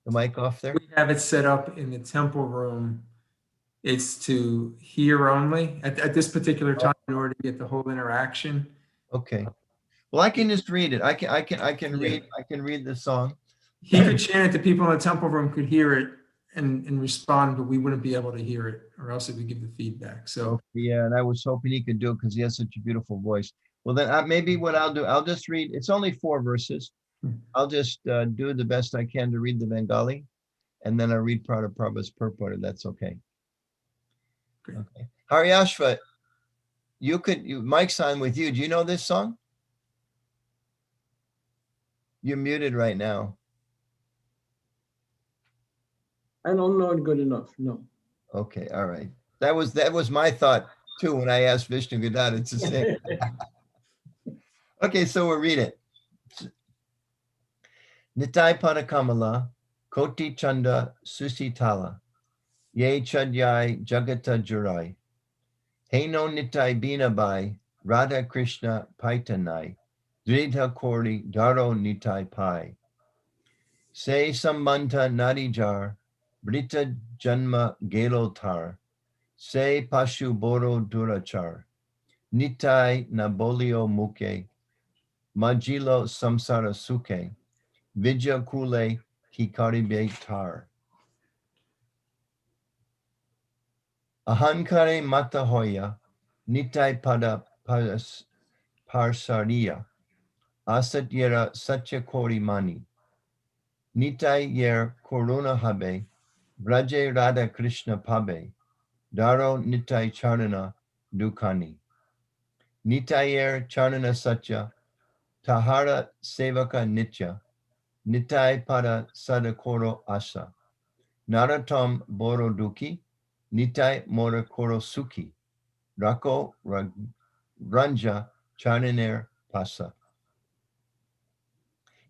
The mic off there? we have it set up in the temple room. It's to hear only at this particular time in order to get the whole interaction. Okay. Well, I can just read it. I can read the song. He could chant it, the people in the temple room could hear it and respond, but we wouldn't be able to hear it, or else it would give the feedback. So Yeah, and I was hoping he could do it because he has such a beautiful voice. Well, then maybe what I'll do, I'll just read, it's only 4 verses. I'll just do the best I can to read the Bengali, and then I'll read part of Prabhupada's purport, if that's okay. Great. Okay. Haryashva, Mike's on with you. Do you know this song? You're muted right now. I don't know it good enough, no. Okay, all right. That was my thought too when I asked Vishnu Gadad. It's the same. Okay, so we'll read it. Nitai Panakamala, Koti Chanda Susitala, Ye Chadyai Jagata Jurai, Heno Nitai Binabai, Radha Krishna Paitanai, Dridha Kori Daro Nitai Pai, Se Sambanta Nadijar, Brita Janma Gelotar, Se Pashu Boro Durachar, Nitai Nabolio Muke, Majilo Samsara Suke, Vijay Kule Hikaribe Tar. Ahankare Mata Hoya, Nitai Pada Parsariya, Asatyera Satya Kori Mani, Nitai Yer Koruna Habe, Braje Radha Krishna Pabe, Daro Nitai Charana Dukani, Nitai Yer Charana Satya, Tahara Sevaka Nitya, Nitai Pada Sadakoro Asa, Naratam Boro Duki, Nitai Mora Koro Suki, Rako Ranja Charananer Pasa.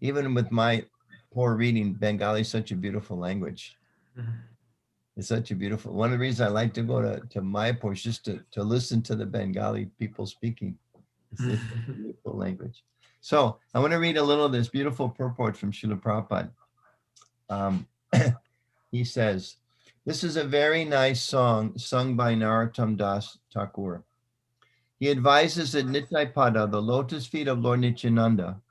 Even with my poor reading, Bengali is such a beautiful language. It's such a beautiful, one of the reasons I like to go to Mayapur is just to listen to the Bengali people speaking. It's a beautiful language. So I want to read a little of this beautiful purport from Srila Prabhupada. He says, this is a very nice song sung by Narottam Das Thakur. He advises that Nitai Pada, the lotus feet of Lord Nityananda,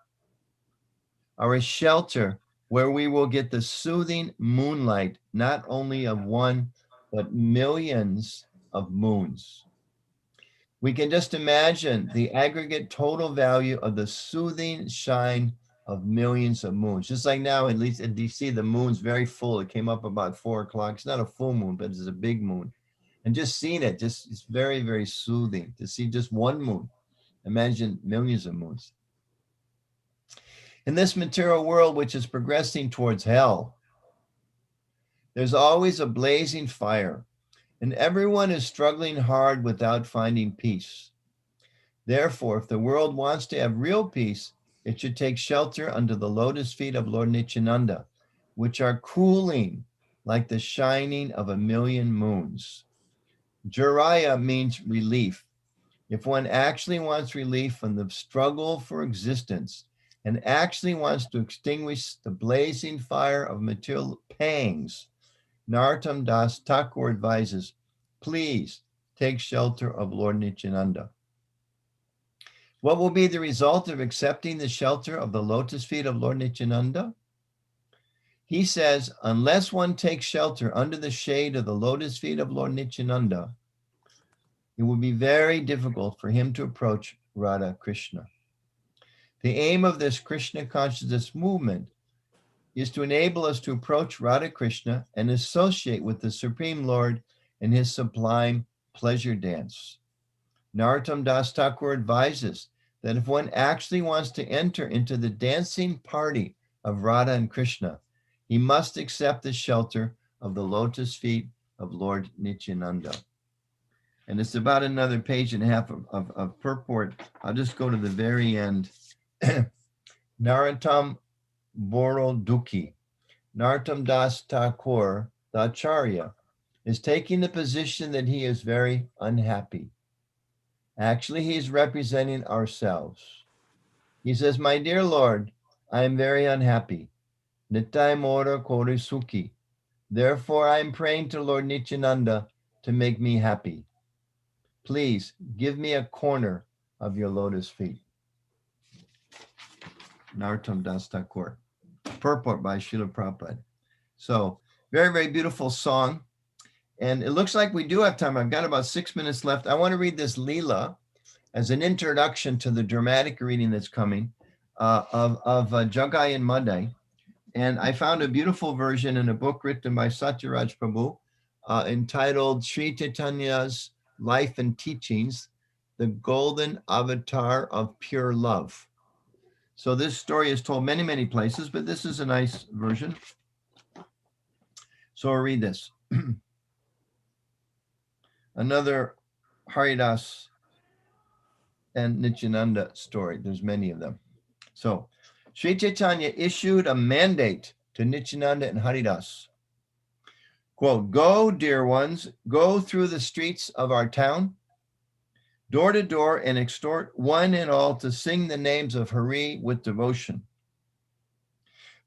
are a shelter where we will get the soothing moonlight, not only of one, but millions of moons. We can just imagine the aggregate total value of the soothing shine of millions of moons. Just like now, at least in DC, the moon's very full. It came up about 4 o'clock. It's not a full moon, but it's a big moon. And just seeing it, it's very, very soothing to see just one moon. Imagine millions of moons. In this material world, which is progressing towards hell, there's always a blazing fire, and everyone is struggling hard without finding peace. Therefore, if the world wants to have real peace, it should take shelter under the lotus feet of Lord Nityananda, which are cooling like the shining of a million moons. Juraya means relief. If one actually wants relief from the struggle for existence and actually wants to extinguish the blazing fire of material pangs, Narottam Das Thakur advises, please take shelter of Lord Nityananda. What will be the result of accepting the shelter of the lotus feet of Lord Nityananda? He says, unless one takes shelter under the shade of the lotus feet of Lord Nityananda, it will be very difficult for him to approach Radha Krishna. The aim of this Krishna consciousness movement is to enable us to approach Radha Krishna and associate with the Supreme Lord in his sublime pleasure dance. Narottam Das Thakur advises that if one actually wants to enter into the dancing party of Radha and Krishna, he must accept the shelter of the lotus feet of Lord Nityananda. And it's about another page and a half of purport. I'll just go to the very end. Narottam Boro Duki, Narottam Das Thakur, the Acharya, is taking the position that he is very unhappy. Actually, he is representing ourselves. He says, my dear Lord, I am very unhappy. Nitai Mora Kori Suki. Therefore, I am praying to Lord Nityananda to make me happy. Please give me a corner of your lotus feet. Narottam Das Thakur. purport by Srila Prabhupada. So very, very beautiful song. And it looks like we do have time. I've got about 6 minutes left. I want to read this Leela as an introduction to the dramatic reading that's coming of Jagai and Madai. And I found a beautiful version in a book written by Satyaraj Prabhu entitled Sri Chaitanya's Life and Teachings, the Golden Avatar of Pure Love. So this story is told many, many places, but this is a nice version. So I'll read this. Another Haridas and Nityananda story. There's many of them. So Sri Chaitanya issued a mandate to Nityananda and Haridas. Quote, "Go, dear ones, go through the streets of our town, door to door, and exhort one and all to sing the names of Hari with devotion."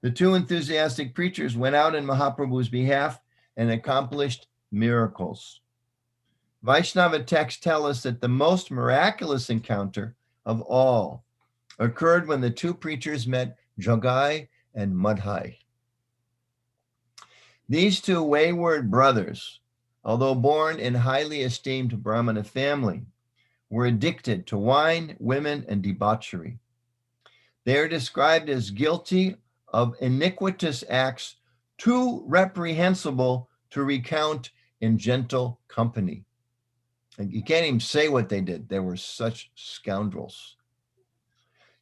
The two enthusiastic preachers went out in Mahaprabhu's behalf and accomplished miracles. Vaishnava texts tell us that the most miraculous encounter of all occurred when the two preachers met Jagai and Madhai. These two wayward brothers, although born in highly esteemed Brahmana family, were addicted to wine, women, and debauchery. They are described as guilty of iniquitous acts too reprehensible to recount in gentle company. And you can't even say what they did. They were such scoundrels.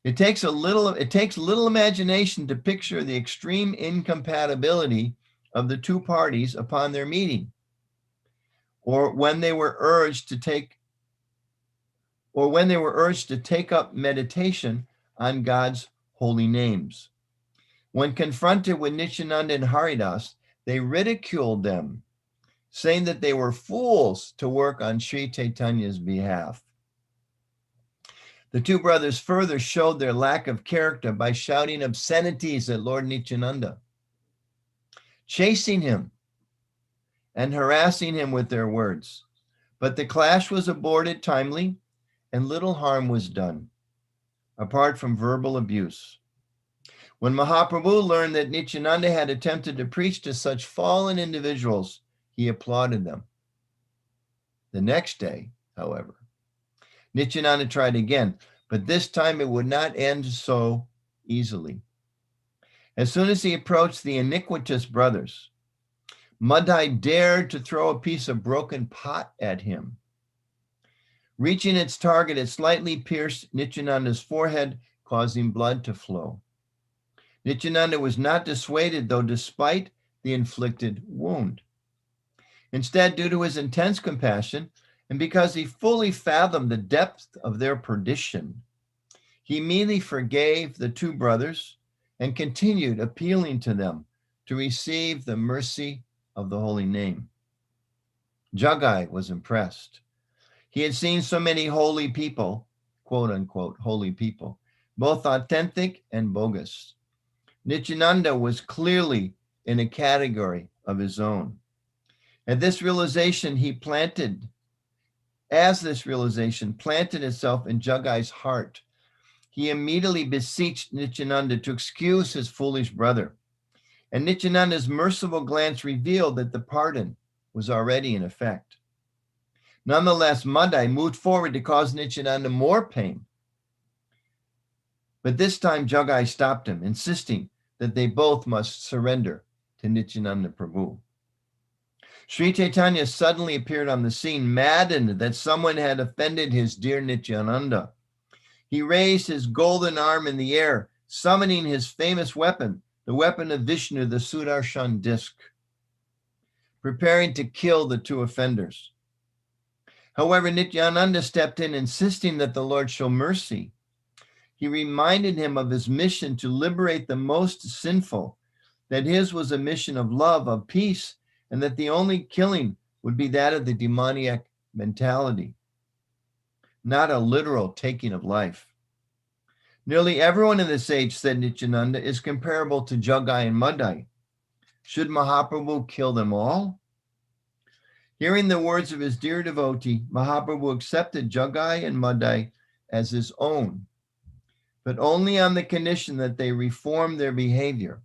It takes little imagination to picture the extreme incompatibility of the two parties upon their meeting, or when they were urged to take up meditation on God's holy names. When confronted with Nityananda and Haridas, they ridiculed them, saying that they were fools to work on Sri Chaitanya's behalf. The two brothers further showed their lack of character by shouting obscenities at Lord Nityananda, chasing him and harassing him with their words. But the clash was aborted timely and little harm was done, apart from verbal abuse. When Mahaprabhu learned that Nityananda had attempted to preach to such fallen individuals, he applauded them. The next day, however, Nityananda tried again, but this time it would not end so easily. As soon as he approached the iniquitous brothers, Madhai dared to throw a piece of broken pot at him. Reaching its target, it slightly pierced Nityananda's forehead, causing blood to flow. Nityananda was not dissuaded, though, despite the inflicted wound. Instead, due to his intense compassion, and because he fully fathomed the depth of their perdition, he immediately forgave the two brothers and continued appealing to them to receive the mercy of the holy name. Jagai was impressed. He had seen so many holy people, quote unquote, holy people, both authentic and bogus. Nityananda was clearly in a category of his own. As this realization planted itself in Jagai's heart, he immediately beseeched Nityananda to excuse his foolish brother. And Nityananda's merciful glance revealed that the pardon was already in effect. Nonetheless, Madhai moved forward to cause Nityananda more pain. But this time Jagai stopped him, insisting that they both must surrender to Nityananda Prabhu. Sri Chaitanya suddenly appeared on the scene, maddened that someone had offended his dear Nityananda. He raised his golden arm in the air, summoning his famous weapon, the weapon of Vishnu, the Sudarshan disc, preparing to kill the two offenders. However, Nityananda stepped in, insisting that the Lord show mercy. He reminded him of his mission to liberate the most sinful, that his was a mission of love, of peace, and that the only killing would be that of the demoniac mentality, not a literal taking of life. Nearly everyone in this age, said Nityananda, is comparable to Jagai and Madhai. Should Mahaprabhu kill them all? Hearing the words of his dear devotee, Mahaprabhu accepted Jagai and Madhai as his own, but only on the condition that they reform their behavior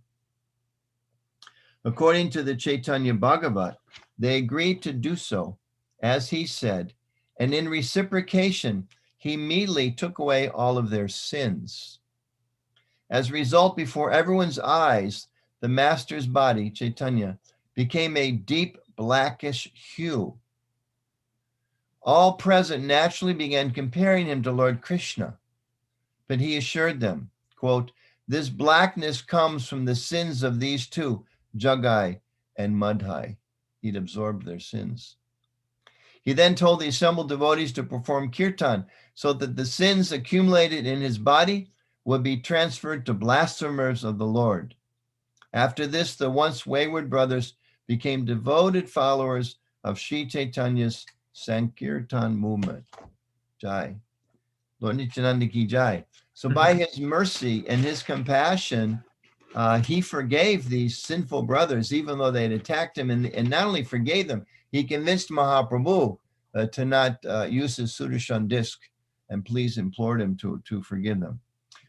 According to the Caitanya Bhagavat, they agreed to do so, as he said, and in reciprocation, he immediately took away all of their sins. As a result, before everyone's eyes, the master's body, Caitanya, became a deep blackish hue. All present naturally began comparing him to Lord Krishna, but he assured them, quote, this blackness comes from the sins of these two, Jagai and Madhai. He'd absorbed their sins. He then told the assembled devotees to perform kirtan so that the sins accumulated in his body would be transferred to blasphemers of the Lord. After this, the once wayward brothers became devoted followers of Sri Chaitanya's Sankirtan movement. Jai. Lord Nityananda ki jai. So by his mercy and his compassion, he forgave these sinful brothers, even though they had attacked him, and not only forgave them, he convinced Mahaprabhu to not use his Sudarshan disc, and please implored him to forgive them.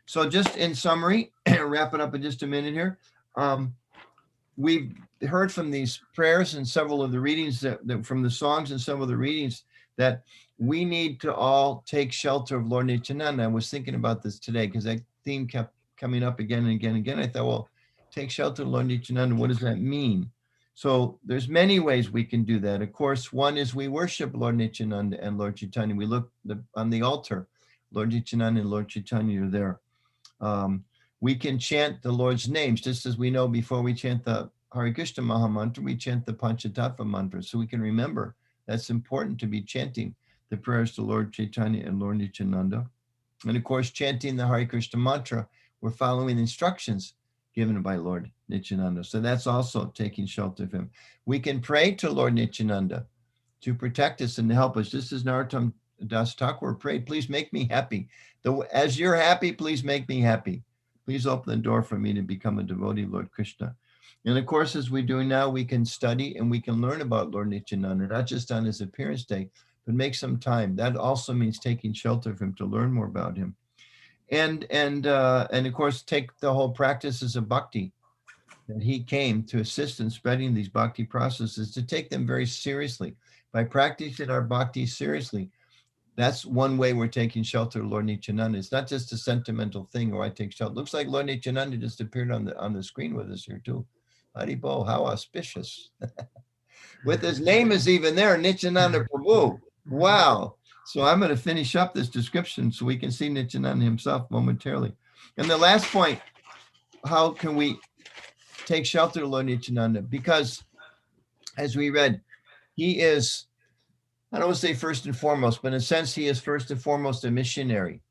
So just in summary, wrap it up in just a minute here. We've heard from these prayers and several of the readings that from the songs and some of the readings that we need to all take shelter of Lord Nityananda. I was thinking about this today because that theme kept coming up again and again and again. I thought, well, take shelter of Lord Nityananda, what does that mean? So there's many ways we can do that. Of course, one is we worship Lord Nityananda and Lord Chaitanya. We look on the altar, Lord Nityananda and Lord Chaitanya are there. We can chant the Lord's names, just as we know before we chant the Hare Krishna Maha Mantra, we chant the Panchatattva mantra, so we can remember that's important to be chanting the prayers to Lord Chaitanya and Lord Nityananda. And of course, chanting the Hare Krishna mantra, we're following instructions given by Lord Nityananda. So that's also taking shelter of him. We can pray to Lord Nityananda to protect us and to help us. Just as Narottam Das Thakur prayed, please make me happy. As you're happy, please make me happy. Please open the door for me to become a devotee, Lord Krishna. And of course, as we're doing now, we can study and we can learn about Lord Nityananda, not just on his appearance day, but make some time. That also means taking shelter of him to learn more about him. And of course, take the whole practices of bhakti that he came to assist in spreading these bhakti processes, to take them very seriously. By practicing our bhakti seriously, that's one way we're taking shelter of Lord Nityananda. It's not just a sentimental thing, or I take shelter. Looks like Lord Nityananda just appeared on the screen with us here too. Haribo, how auspicious. With his name is even there, Nityananda Prabhu. Wow. So I'm going to finish up this description so we can see Nityananda himself momentarily. And the last point, how can we take shelter of Lord Nityananda? Because as we read, he is, I don't want to say first and foremost, but in a sense, he is first and foremost a missionary.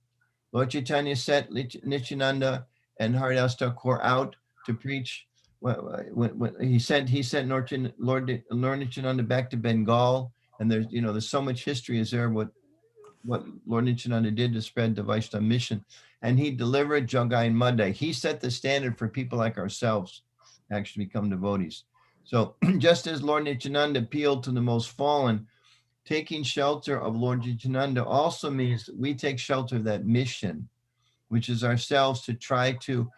Lord Chaitanya sent Nityananda and Haridas Thakur out to preach. When he sent Lord Nityananda back to Bengal, and there's so much history is there what Lord Nityananda did to spread the Vaishnava mission, and he delivered Jagai and Madhai. He set the standard for people like ourselves to actually become devotees. So just as Lord Nityananda appealed to the most fallen, taking shelter of Lord Nityananda also means that we take shelter of that mission, which is ourselves to try to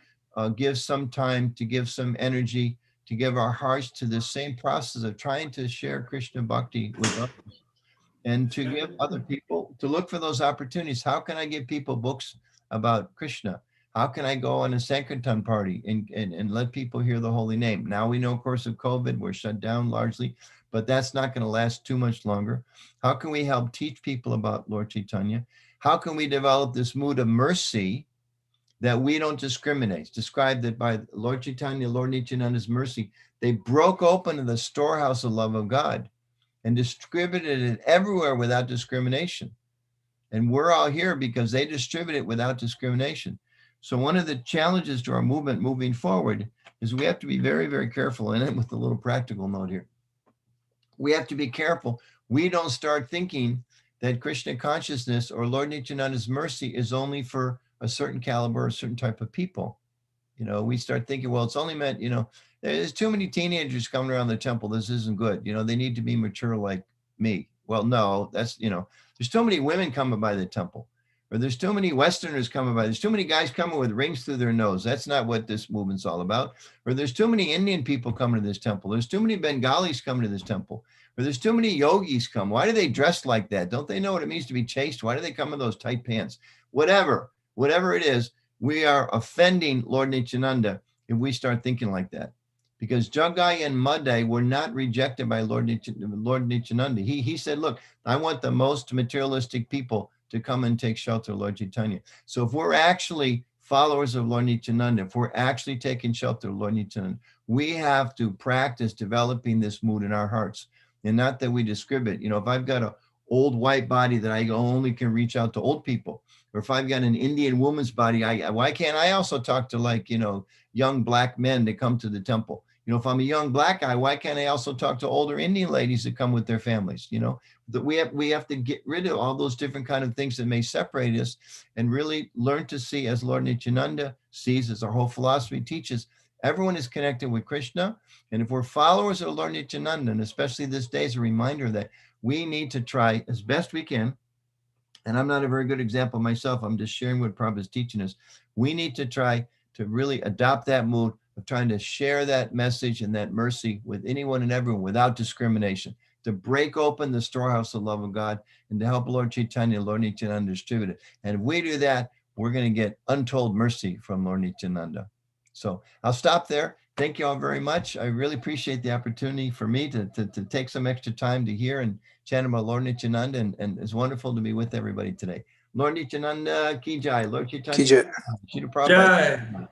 give some time, to give some energy, to give our hearts to the same process of trying to share Krishna Bhakti with others, and to give other people, to look for those opportunities. How can I give people books about Krishna? How can I go on a Sankirtan party and let people hear the holy name? Now we know, of course, of COVID, we're shut down largely, but that's not going to last too much longer. How can we help teach people about Lord Chaitanya? How can we develop this mood of mercy that we don't discriminate? It's described that by Lord Chaitanya, Lord Nityananda's mercy, they broke open the storehouse of love of God and distributed it everywhere without discrimination. And we're all here because they distribute it without discrimination. So one of the challenges to our movement moving forward is we have to be very, very careful, and with a little practical note here. We have to be careful. We don't start thinking that Krishna consciousness or Lord Nityananda's mercy is only for a certain caliber, a certain type of people. We start thinking, well, it's only meant, there's too many teenagers coming around the temple. This isn't good. They need to be mature like me. Well, no, that's, there's so many women coming by the temple. or there's too many Westerners coming by. There's too many guys coming with rings through their nose. That's not what this movement's all about. Or there's too many Indian people coming to this temple. There's too many Bengalis coming to this temple. Or there's too many yogis come. Why do they dress like that? Don't they know what it means to be chaste? Why do they come in those tight pants? Whatever it is, we are offending Lord Nityananda if we start thinking like that. Because Jagai and Madai were not rejected by Lord Nityananda. He said, look, I want the most materialistic people to come and take shelter of Lord Chaitanya. So if we're actually followers of Lord Nityananda, if we're actually taking shelter of Lord Nityananda, we have to practice developing this mood in our hearts. And not that we discriminate. You know, if I've got an old white body that I only can reach out to old people, or if I've got an Indian woman's body, why can't I also talk to, like, you know, young black men that come to the temple? You know, if I'm a young black guy, why can't I also talk to older Indian ladies that come with their families? You know, that we have to get rid of all those different kind of things that may separate us, and really learn to see, as Lord Nityananda sees, as our whole philosophy teaches, everyone is connected with Krishna. And if we're followers of Lord Nityananda, and especially this day is a reminder that we need to try as best we can, and I'm not a very good example myself, I'm just sharing what Prabhupada is teaching us, we need to try to really adopt that mood of trying to share that message and that mercy with anyone and everyone without discrimination, to break open the storehouse of love of God, and to help Lord Chaitanya and Lord Nityananda distribute it. And if we do that, we're going to get untold mercy from Lord Nityananda. So I'll stop there. Thank you all very much. I really appreciate the opportunity for me to take some extra time to hear and chant about Lord Nityananda, and it's wonderful to be with everybody today. Lord Nityananda ki jai, Lord Chaitanya. Ki jai. Srila Prabhupada. Jai.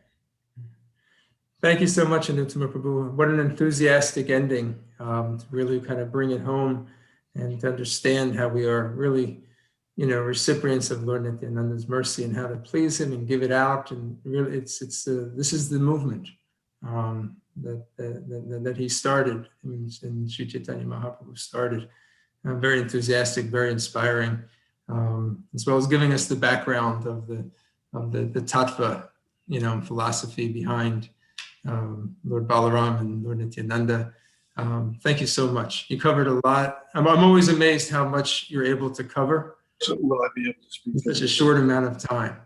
Thank you so much, Anutama Prabhu. What an enthusiastic ending, to really kind of bring it home and to understand how we are really, you know, recipients of Lord Nityananda's mercy, and how to please him and give it out. And really, this is the movement that he started, and Sri Chaitanya Mahaprabhu started. Very enthusiastic, very inspiring, as well as giving us the background of the tattva, you know, philosophy behind Lord Balaram and Lord Nityananda. Thank you so much. You covered a lot. I'm always amazed how much you're able to cover. So will I be able to speak? In such a short amount of time.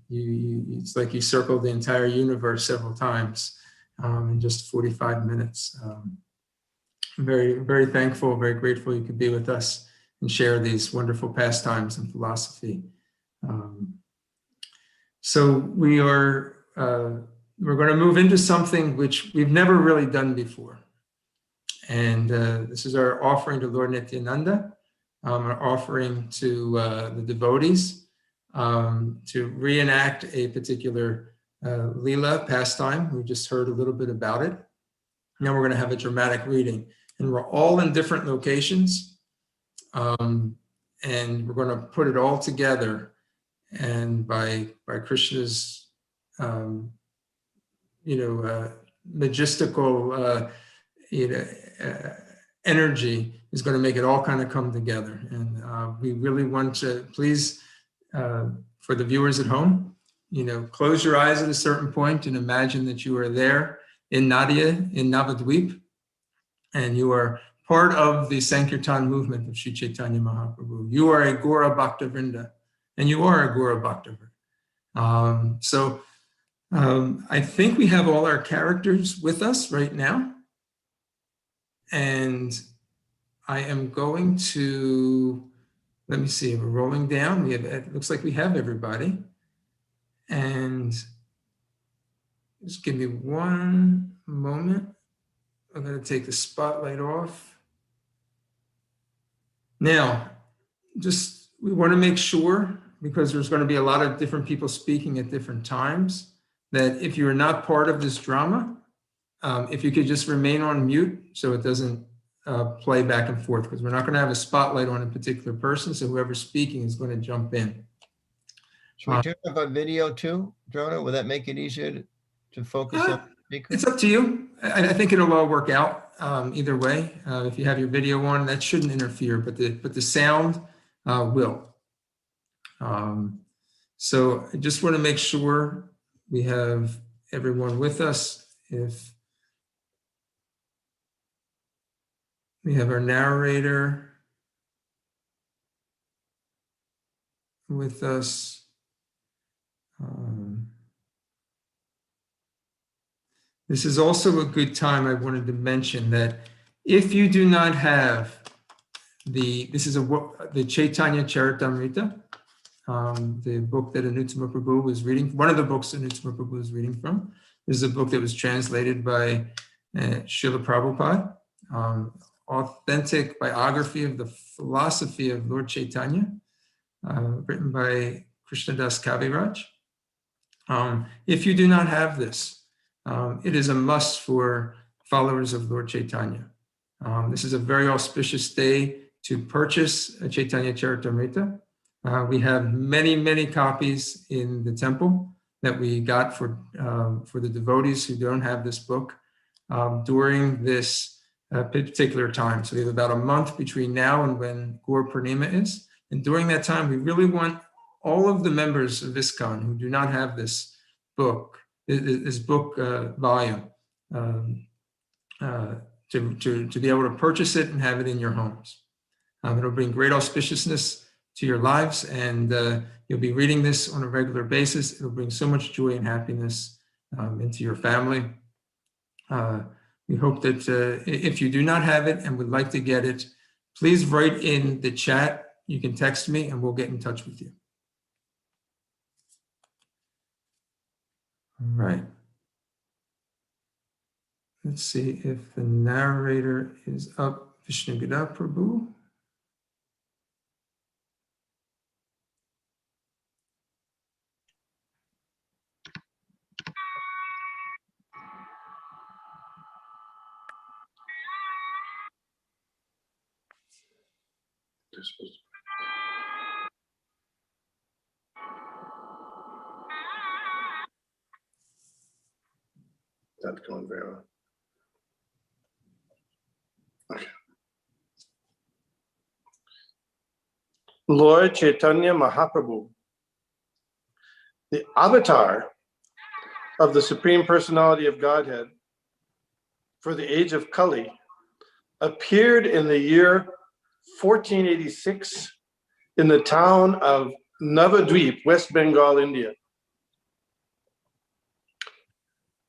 It's like you circled the entire universe several times in just 45 minutes. I'm very, very thankful, very grateful you could be with us and share these wonderful pastimes and philosophy. So we're going to move into something which we've never really done before. And this is our offering to Lord Nityananda, our offering to the devotees, to reenact a particular Leela pastime. We just heard a little bit about it. Now we're going to have a dramatic reading. And we're all in different locations. And we're going to put it all together. And by Krishna's magistical energy is going to make it all kind of come together. And we really want to, please, for the viewers at home, you know, close your eyes at a certain point and imagine that you are there in Nadia, in Navadvip, and you are part of the Sankirtan movement of Sri Chaitanya Mahaprabhu. You are a Gaura Bhakta Vrinda, and you are a Gaura Bhakta Vrinda. I think we have all our characters with us right now. And I am going to, let me see, we're rolling down. It looks like we have everybody. And just give me one moment. I'm going to take the spotlight off. Now, we want to make sure, because there's going to be a lot of different people speaking at different times, that if you're not part of this drama, if you could just remain on mute so it doesn't play back and forth, because we're not going to have a spotlight on a particular person, so whoever's speaking is going to jump in. Should we turn off a video too, Drona? Will that make it easier to focus on the speaker? It's up to you. I think it'll all work out either way. If you have your video on, that shouldn't interfere, but the sound will. So I just want to make sure we have everyone with us. If we have our narrator. with us. This is also a good time. I wanted to mention that if you do not have the Caitanya Charitamrita, the book that Anuttama Prabhu was reading, one of the books Anuttama Prabhu was reading from. This is a book that was translated by Srila Prabhupada, authentic biography of the philosophy of Lord Chaitanya, written by Krishnadas Kaviraj. If you do not have this, it is a must for followers of Lord Chaitanya. This is a very auspicious day to purchase a Caitanya Charitamrita. We have many, many copies in the temple that we got for the devotees who don't have this book during this particular time. So we have about a month between now and when Gaur Purnima is. And during that time, we really want all of the members of ISKCON who do not have this book, volume, to be able to purchase it and have it in your homes. It'll bring great auspiciousness to your lives, and you'll be reading this on a regular basis. It'll bring so much joy and happiness into your family. We hope that if you do not have it and would like to get it, please write in the chat. You can text me and we'll get in touch with you. All right. Let's see if the narrator is up. Vishnu Gada Prabhu. That's going very well. Okay. Lord Chaitanya Mahaprabhu, the avatar of the Supreme Personality of Godhead for the age of Kali, appeared in the year 1486 in the town of Navadvip, West Bengal, India.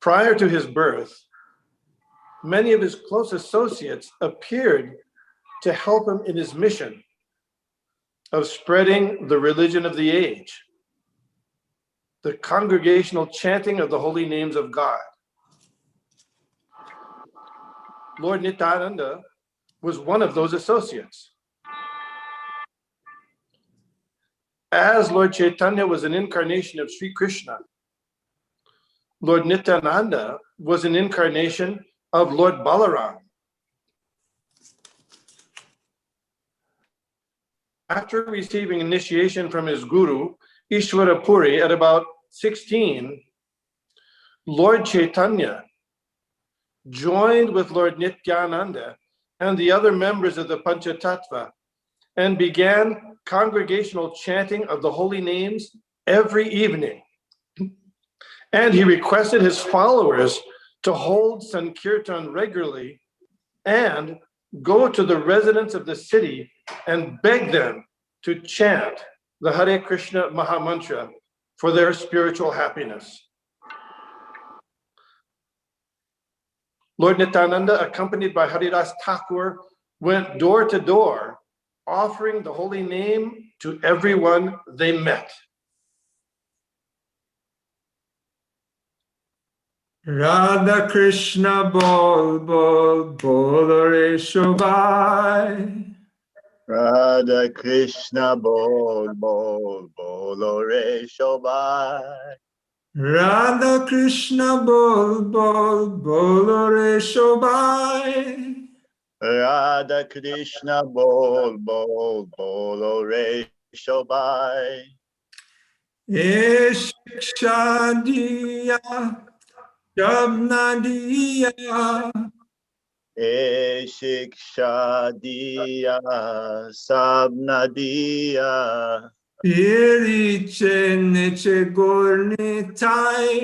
Prior to his birth, many of his close associates appeared to help him in his mission of spreading the religion of the age, the congregational chanting of the holy names of God. Lord Nityananda was one of those associates. As Lord Chaitanya was an incarnation of Sri Krishna, Lord Nityananda was an incarnation of Lord Balaram. After receiving initiation from his guru, Ishvara Puri, at about 16, Lord Chaitanya joined with Lord Nityananda and the other members of the Panchatattva and began congregational chanting of the holy names every evening. And he requested his followers to hold Sankirtan regularly and go to the residents of the city and beg them to chant the Hare Krishna Mahamantra for their spiritual happiness. Lord Nityananda, accompanied by Haridas Thakur, went door to door, offering the holy name to everyone they met. Radha Krishna bol bol bolore shobai. Radha Krishna bol bol bolore shobai. Radha Krishna bol bol bolore shobai. Radha Krishna bol bol bolore shobai. Shiksha diya Shabna diya. Shiksha diya sabna diya. Piriche neche gornitai.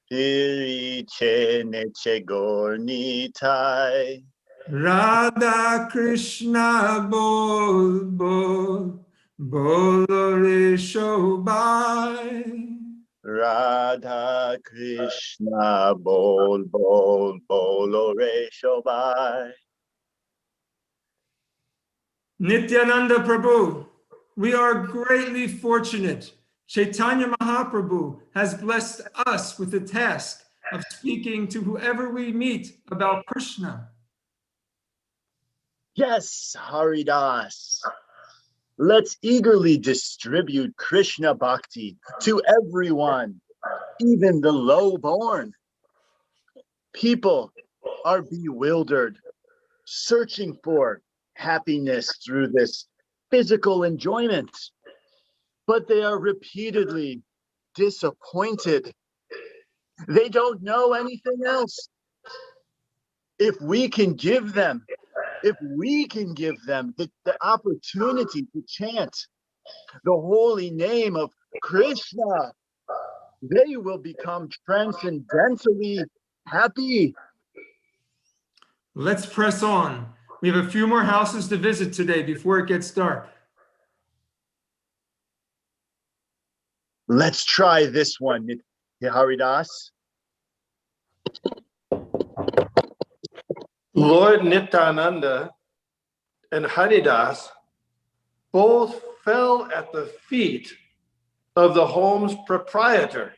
Piriche neche gornitai. Radha Krishna bol bol Bolo re shobai. Radha Krishna bol bol bolo re shobai. Nityananda Prabhu, we are greatly fortunate. Caitanya Mahaprabhu has blessed us with the task of speaking to whoever we meet about Krishna. Yes, Haridas. Let's eagerly distribute Krishna Bhakti to everyone, even the low-born. People are bewildered, searching for happiness through this physical enjoyment, but they are repeatedly disappointed. They don't know anything else. If we can give them the opportunity to chant the holy name of Krishna, they will become transcendentally happy. Let's press on. We have a few more houses to visit today before it gets dark. Let's try this one, Haridas. Lord Nityananda and Haridas both fell at the feet of the home's proprietor.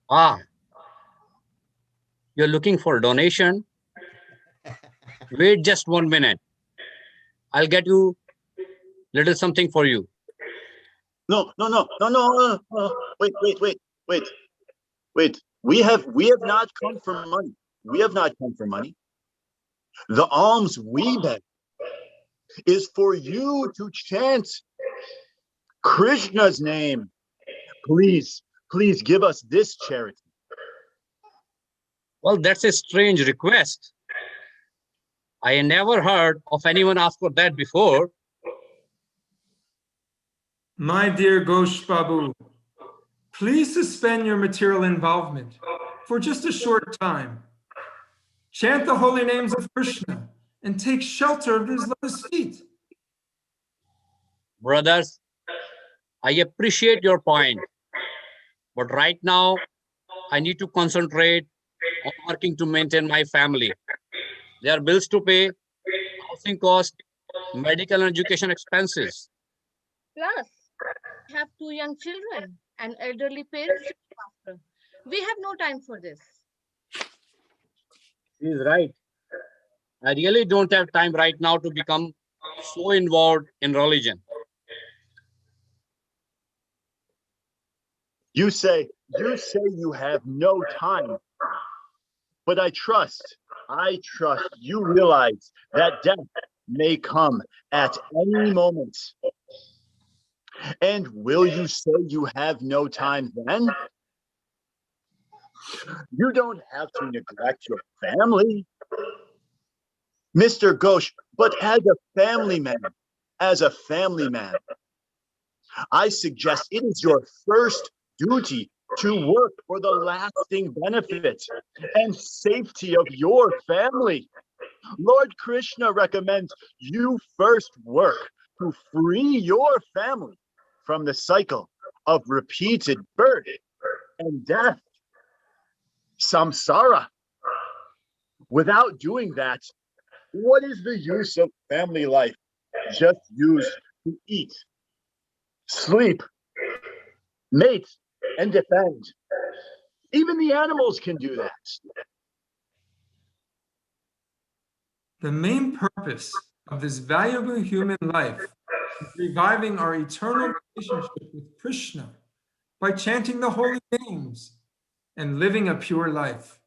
Ah, you're looking for a donation? Wait just 1 minute. I'll get you little something for you. No. Wait. We have not come for money. We have not come for money. The alms we beg is for you to chant Krishna's name. Please give us this charity. Well, that's a strange request. I never heard of anyone ask for that before. My dear Ghosh Babu, please suspend your material involvement for just a short time. Chant the holy names of Krishna and take shelter of his lotus feet. Brothers, I appreciate your point, but right now I need to concentrate on working to maintain my family. There are bills to pay, housing cost, medical and education expenses. Plus, we have 2 young children and elderly parents to look after. We have no time for this. He's right. I really don't have time right now to become so involved in religion. You say you have no time, but I trust you realize that death may come at any moment. And will you say you have no time then? You don't have to neglect your family, Mr. Ghosh, but as a family man, I suggest it is your first duty to work for the lasting benefit and safety of your family. Lord Krishna recommends you first work to free your family from the cycle of repeated birth and death, samsara. Without doing that, what is the use of family life just used to eat, sleep, mate, and defend? Even the animals can do that. The main purpose of this valuable human life is reviving our eternal relationship with Krishna by chanting the holy names and living a pure life.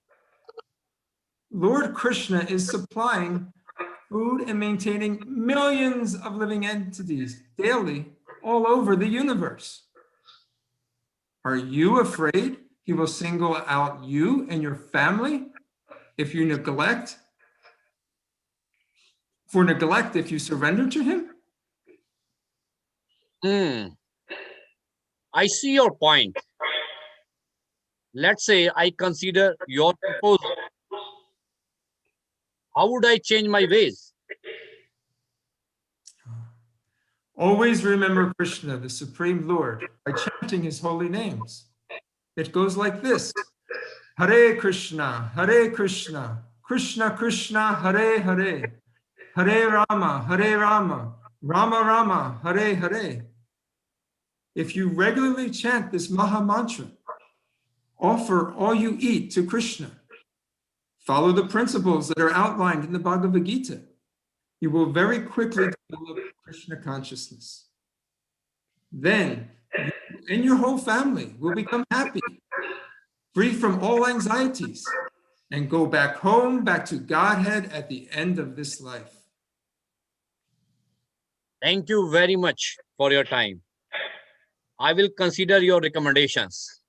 Lord Krishna is supplying food and maintaining millions of living entities daily all over the universe. Are you afraid he will single out you and your family if you neglect? For neglect if you surrender to him? I see your point. Let's say I consider your proposal. How would I change my ways? Always remember Krishna, the Supreme Lord, by chanting his holy names. It goes like this. Hare Krishna, Krishna Krishna, Hare Hare, Hare Rama, Rama Rama, Hare Hare. If you regularly chant this Maha Mantra, offer all you eat to Krishna. Follow the principles that are outlined in the Bhagavad Gita. You will very quickly develop Krishna consciousness. Then you and your whole family will become happy, free from all anxieties, and go back home, back to Godhead at the end of this life. Thank you very much for your time. I will consider your recommendations.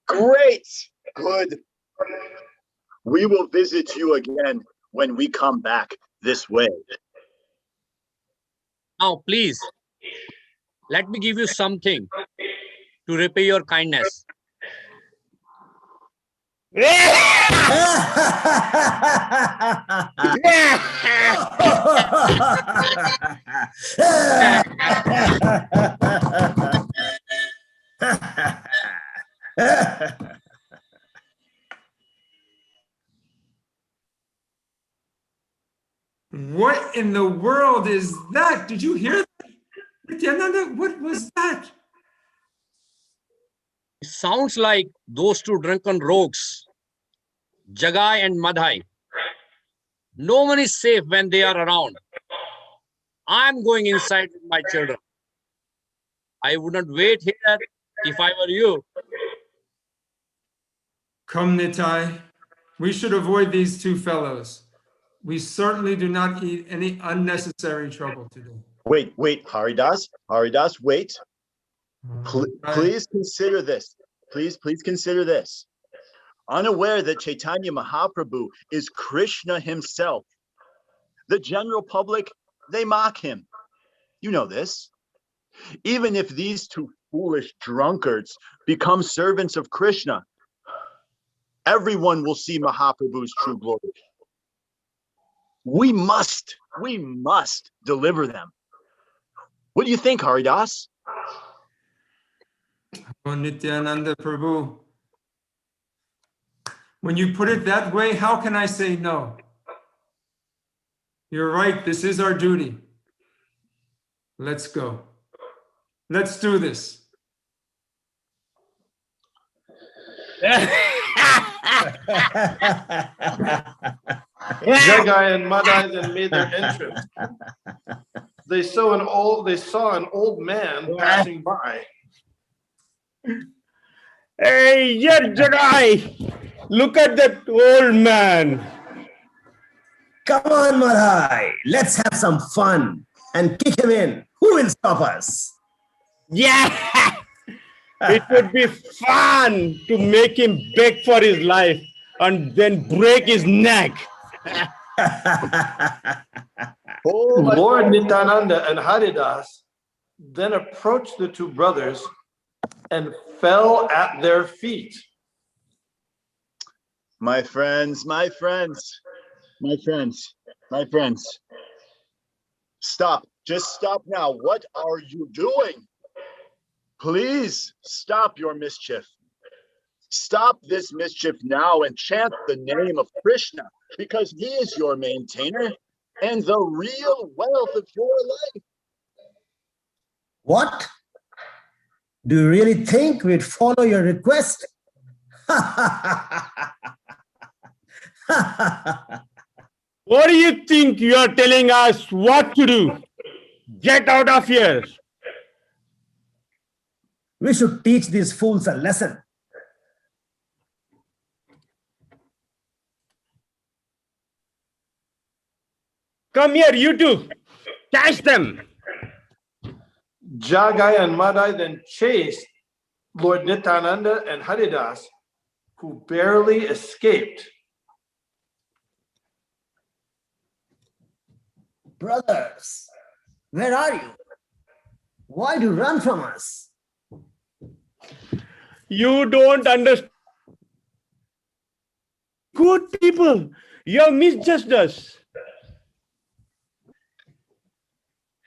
Great. Good. We will visit you again when we come back this way. Now, please, let me give you something to repay your kindness. What in the world is that? Did you hear that? Nityananda, what was that? It sounds like those two drunken rogues, Jagai and Madhai. No one is safe when they are around. I'm going inside with my children. I wouldn't wait here if I were you. Come, Nitai. We should avoid these two fellows. We certainly do not need any unnecessary trouble today. Wait, Haridas, wait. Please consider this. Please consider this. Unaware that Caitanya Mahaprabhu is Krishna himself, the general public, they mock him. You know this. Even if these two foolish drunkards become servants of Krishna, everyone will see Mahaprabhu's true glory. We must deliver them. What do you think, Haridas? Oh, Nityananda Prabhu. When you put it that way, how can I say no? You're right, this is our duty. Let's go. Let's do this. Jagai and Madai then made their entrance. They saw an old man passing by. Hey, yeah, Jagai, look at that old man. Come on, Madhai, let's have some fun and kick him in. Who will stop us? Yeah, it would be fun to make him beg for his life and then break his neck. Lord Nityananda and Haridas then approached the two brothers and fell at their feet. My friends. Stop. Just stop now. What are you doing? Please stop your mischief. Stop this mischief now and chant the name of Krishna, because he is your maintainer and the real wealth of your life. What? Do you really think we'd follow your request? What do you think you are telling us what to do? Get out of here. We should teach these fools a lesson. Come here, you two. Catch them. Jagai and Madai then chased Lord Nityananda and Haridas, who barely escaped. Brothers, where are you? Why do you run from us? You don't understand. Good people, you have misjudged us.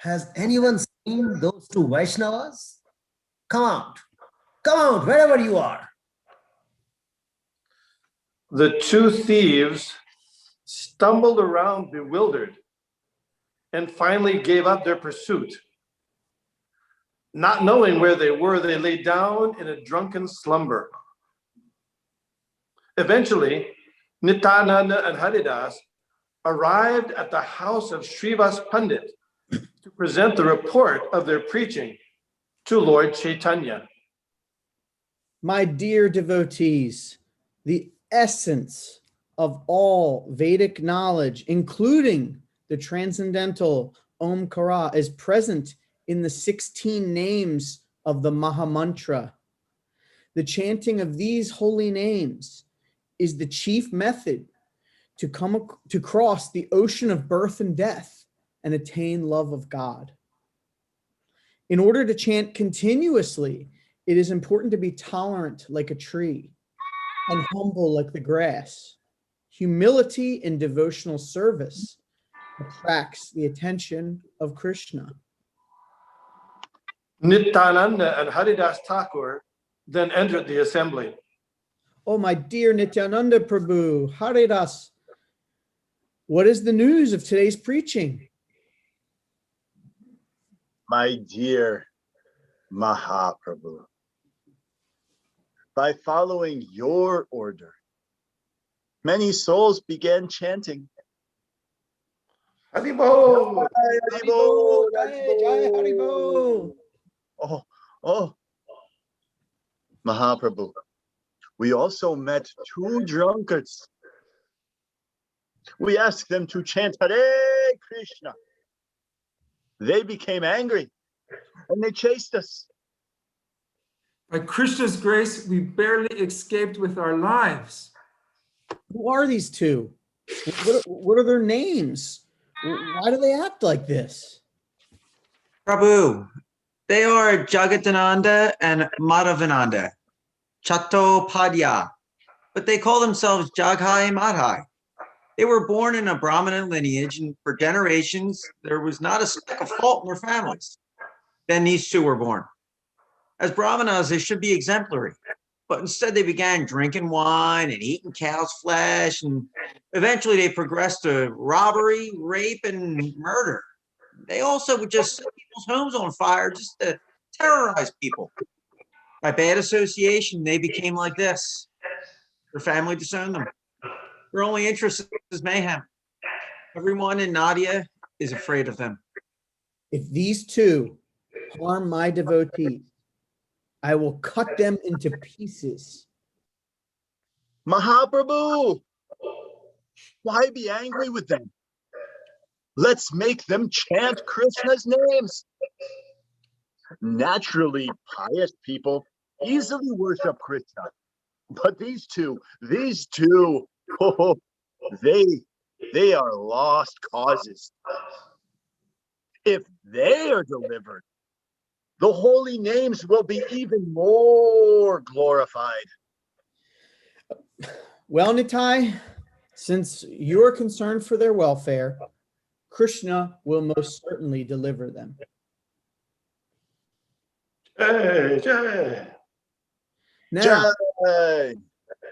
Has anyone seen those two Vaishnavas? Come out, wherever you are. The two thieves stumbled around bewildered and finally gave up their pursuit. Not knowing where they were, they lay down in a drunken slumber. Eventually, Nityananda and Haridas arrived at the house of Srivas Pandit to present the report of their preaching to Lord Caitanya. My dear devotees, the essence of all Vedic knowledge, including the transcendental Omkara, is present in the 16 names of the Mahamantra. The chanting of these holy names is the chief method to cross the ocean of birth and death and attain love of God. In order to chant continuously, it is important to be tolerant like a tree and humble like the grass. Humility in devotional service attracts the attention of Krishna. Nityananda and Haridas Thakur then entered the assembly. Oh, my dear Nityananda Prabhu, Haridas, what is the news of today's preaching? My dear Mahaprabhu, by following your order, many souls began chanting. Haribol! Haribol! Jai Haribol! Oh, Mahaprabhu, we also met two drunkards. We asked them to chant Hare Krishna. They became angry and they chased us. By Krishna's grace, we barely escaped with our lives. Who are these two? What are their names? Why do they act like this? Prabhu, they are Jagadananda and Madhavananda, Chattopadhyaya, but they call themselves Jaghai and Madhai. They were born in a Brahmana lineage, and for generations, there was not a speck of fault in their families. Then these two were born. As Brahmanas, they should be exemplary, but instead they began drinking wine and eating cow's flesh, and eventually they progressed to robbery, rape, and murder. They also would just set people's homes on fire just to terrorize people. By bad association, they became like this. Their family disowned them. Their only interest is mayhem. Everyone in Nadia is afraid of them. If these two harm my devotees, I will cut them into pieces. Mahaprabhu, why be angry with them? Let's make them chant Krishna's names. Naturally, pious people easily worship Krishna. But these two, oh, they are lost causes. If they are delivered, the holy names will be even more glorified. Well, Nitai, since you're concerned for their welfare, Krishna will most certainly deliver them. Jai, Jai. Now, Jai.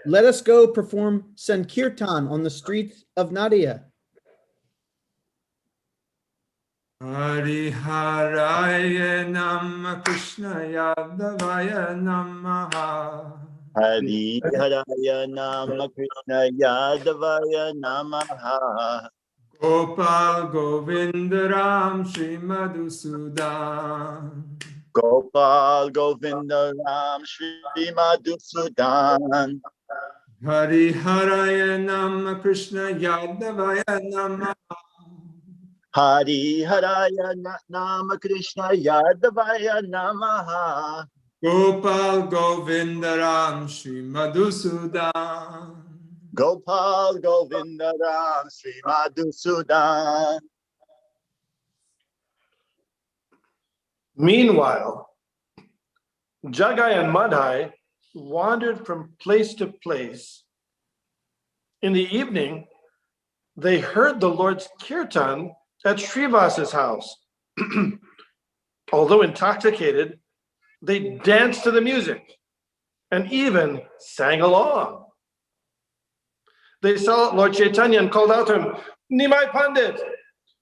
let us go perform Sankirtan on the streets of Nadia. Hari Haraya Nama Krishna Yadavaya Namaha. Hari Haraya Nama Krishna Yadavaya Namaha. Gopal Govindaram Shri Madhusudan. Gopal Govindaram Shri Madhusudan. Hari Haraya Nama Krishna Yadavaya Namaha. Hari Haraya Nama Krishna Yadavaya Namaha. Gopal Govindaram Shri Madhusudan. Gopal Govindaram Shri Madhusudan. Meanwhile, Jagai and Madhai wandered from place to place. In the evening, they heard the Lord's kirtan at Srivas's house. Although intoxicated, they danced to the music and even sang along. They saw Lord Caitanya and called out to him, "Nimai Pandit,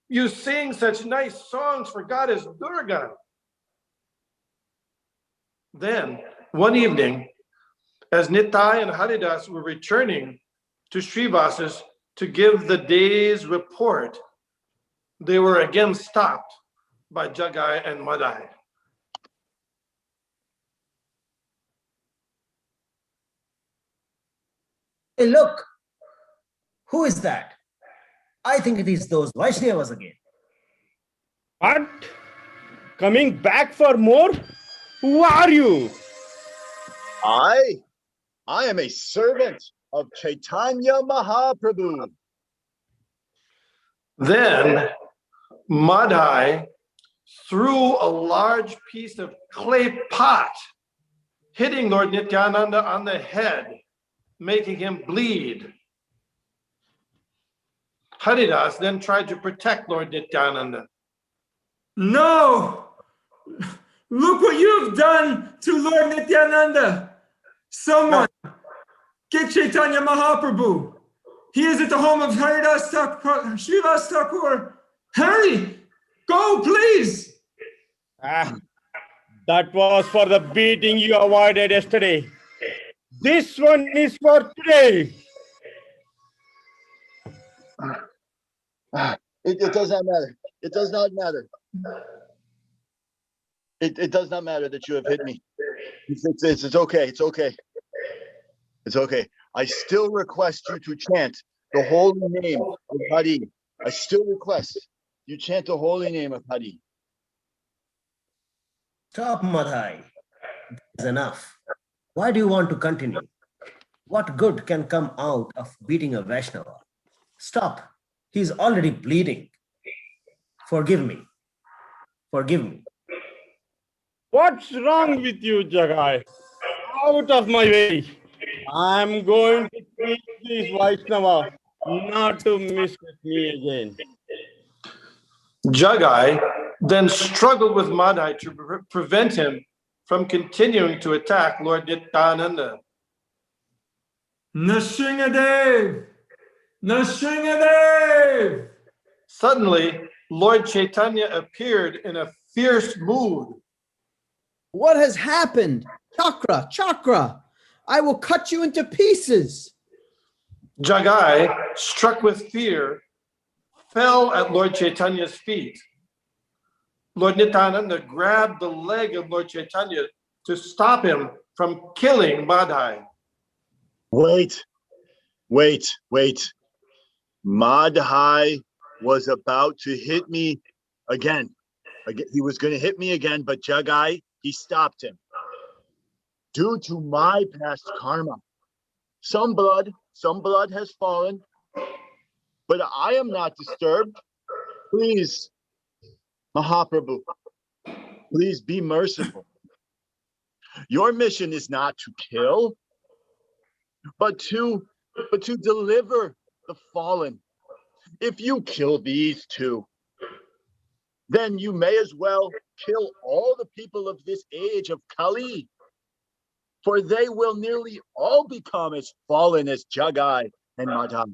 you sing such nice songs for Goddess Durga." Then, one evening, as Nitai and Haridas were returning to Srivas's to give the day's report, they were again stopped by Jagai and Madai. Hey, look, who is that? I think it is those Vaishnavas again. What? Coming back for more? Who are you? I am a servant of Caitanya Mahaprabhu. Then Madai threw a large piece of clay pot, hitting Lord Nityananda on the head, making him bleed. Haridas then tried to protect Lord Nityananda. No! Look what you've done to Lord Nityananda. Someone, get Caitanya Mahaprabhu. He is at the home of Haridas Thakur, Srivas Thakur. Hurry! Go, please! That was for the beating you avoided yesterday. This one is for today. It does not matter. It does not matter. It does not matter that you have hit me. It's okay. It's okay. It's okay. I still request you to chant the holy name of Hari. I still request you chant the holy name of Hari. Stop, Madhai. That's enough. Why do you want to continue? What good can come out of beating a Vaishnava? Stop. He's already bleeding. Forgive me. Forgive me. What's wrong with you, Jagai? Out of my way. I'm going to teach this Vaishnava not to mess with me again. Jagai then struggled with Madai to prevent him from continuing to attack Lord Nityananda. Nrsingadev! Nrsingadev! Suddenly, Lord Caitanya appeared in a fierce mood. What has happened? Chakra, Chakra, I will cut you into pieces. Jagai, struck with fear, fell at Lord Chaitanya's feet. Lord Nityananda grabbed the leg of Lord Caitanya to stop him from killing Madhai. Wait. Madhai was about to hit me again. He was going to hit me again, but Jagai, he stopped him. Due to my past karma, some blood has fallen, but I am not disturbed. Please, Mahaprabhu, please be merciful. Your mission is not to kill, but to deliver the fallen. If you kill these two, then you may as well kill all the people of this age of Kali, for they will nearly all become as fallen as Jagai and Madhai.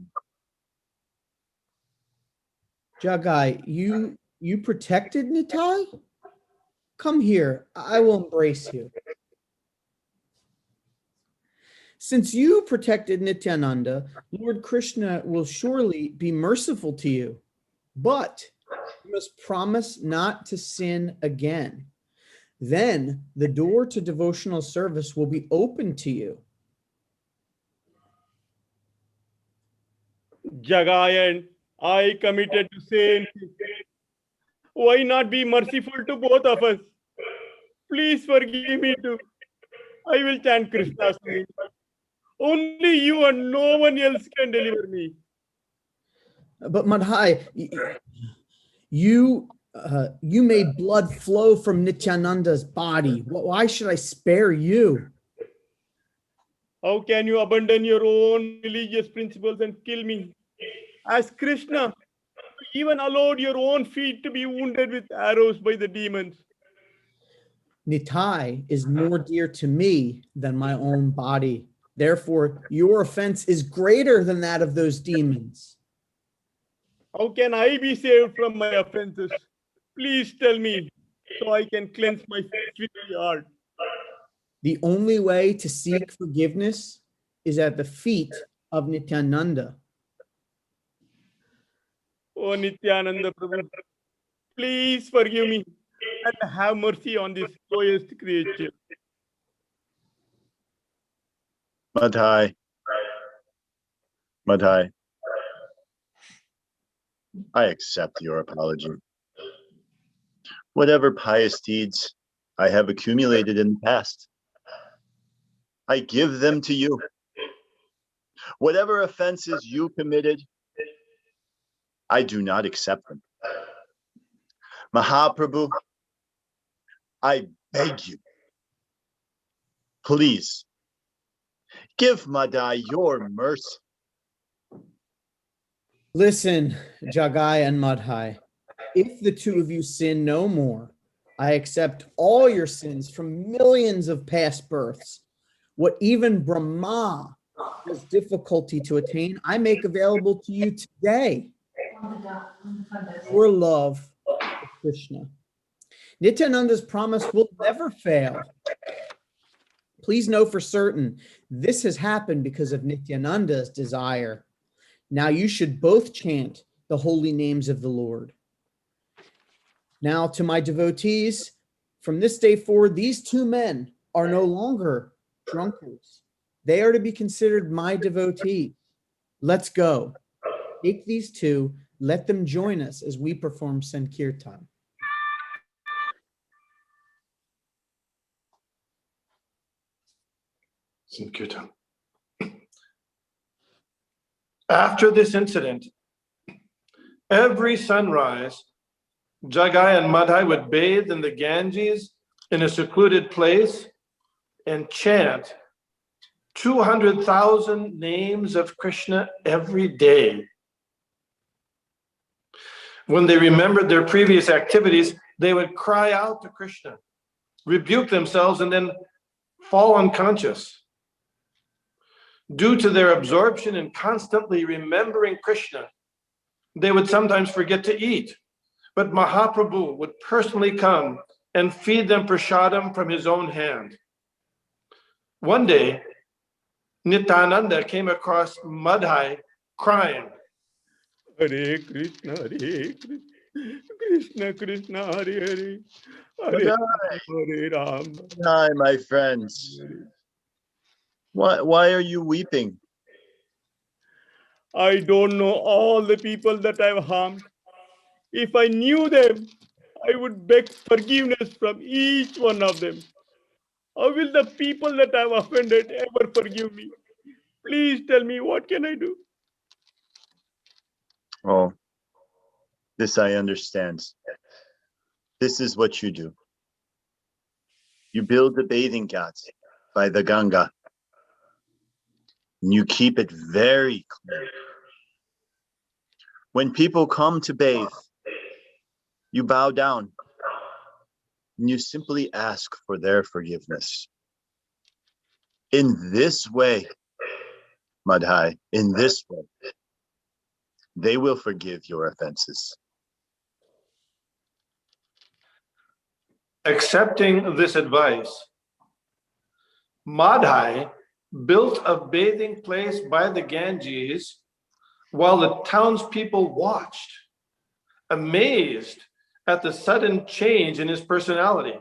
Jagai, you protected Nitai? Come here, I will embrace you. Since you protected Nityananda, Lord Krishna will surely be merciful to you, but you must promise not to sin again. Then the door to devotional service will be open to you. Jagai and I committed to same thing. Why not be merciful to both of us? Please forgive me too. I will chant Krishna's name. Only you and no one else can deliver me. But Madhai, you made blood flow from Nityananda's body. Why should I spare you? How can you abandon your own religious principles and kill me? As Krishna, even allowed your own feet to be wounded with arrows by the demons. Nitai is more dear to me than my own body. Therefore, your offense is greater than that of those demons. How can I be saved from my offenses? Please tell me so I can cleanse my filthy heart. The only way to seek forgiveness is at the feet of Nityananda. Oh Nityananda Prabhu, please forgive me and have mercy on this lowest creature. Madhai, Madhai, I accept your apology. Whatever pious deeds I have accumulated in the past, I give them to you. Whatever offenses you committed, I do not accept them. Mahaprabhu, I beg you, please, give Madhai your mercy. Listen, Jagai and Madhai, if the two of you sin no more, I accept all your sins from millions of past births. What even Brahma has difficulty to attain, I make available to you today. Your love of Krishna. Nityananda's promise will never fail. Please know for certain, this has happened because of Nityananda's desire. Now you should both chant the holy names of the Lord. Now to my devotees, from this day forward, these two men are no longer drunkards. They are to be considered my devotees. Let's go. Take these two, let them join us as we perform Sankirtan. Sankirtan. After this incident, every sunrise, Jagai and Madhai would bathe in the Ganges in a secluded place and chant 200,000 names of Krishna every day. When they remembered their previous activities, they would cry out to Krishna, rebuke themselves, and then fall unconscious. Due to their absorption in constantly remembering Krishna, they would sometimes forget to eat, but Mahaprabhu would personally come and feed them prasadam from his own hand. One day, Nityananda came across Madhai crying. Hare Krishna, Krishna Krishna, Hare Hare, Hare Hare Ram. Hi, my friends. Why are you weeping? I don't know all the people that I've harmed. If I knew them, I would beg forgiveness from each one of them. How will the people that I've offended ever forgive me? Please tell me, what can I do? Oh, this I understand. This is what you do. You build a bathing ghat by the Ganga, and you keep it very clean. When people come to bathe, you bow down and you simply ask for their forgiveness. In this way, Madhai, in this way, they will forgive your offenses. Accepting this advice, Madhai built a bathing place by the Ganges while the townspeople watched, amazed at the sudden change in his personality.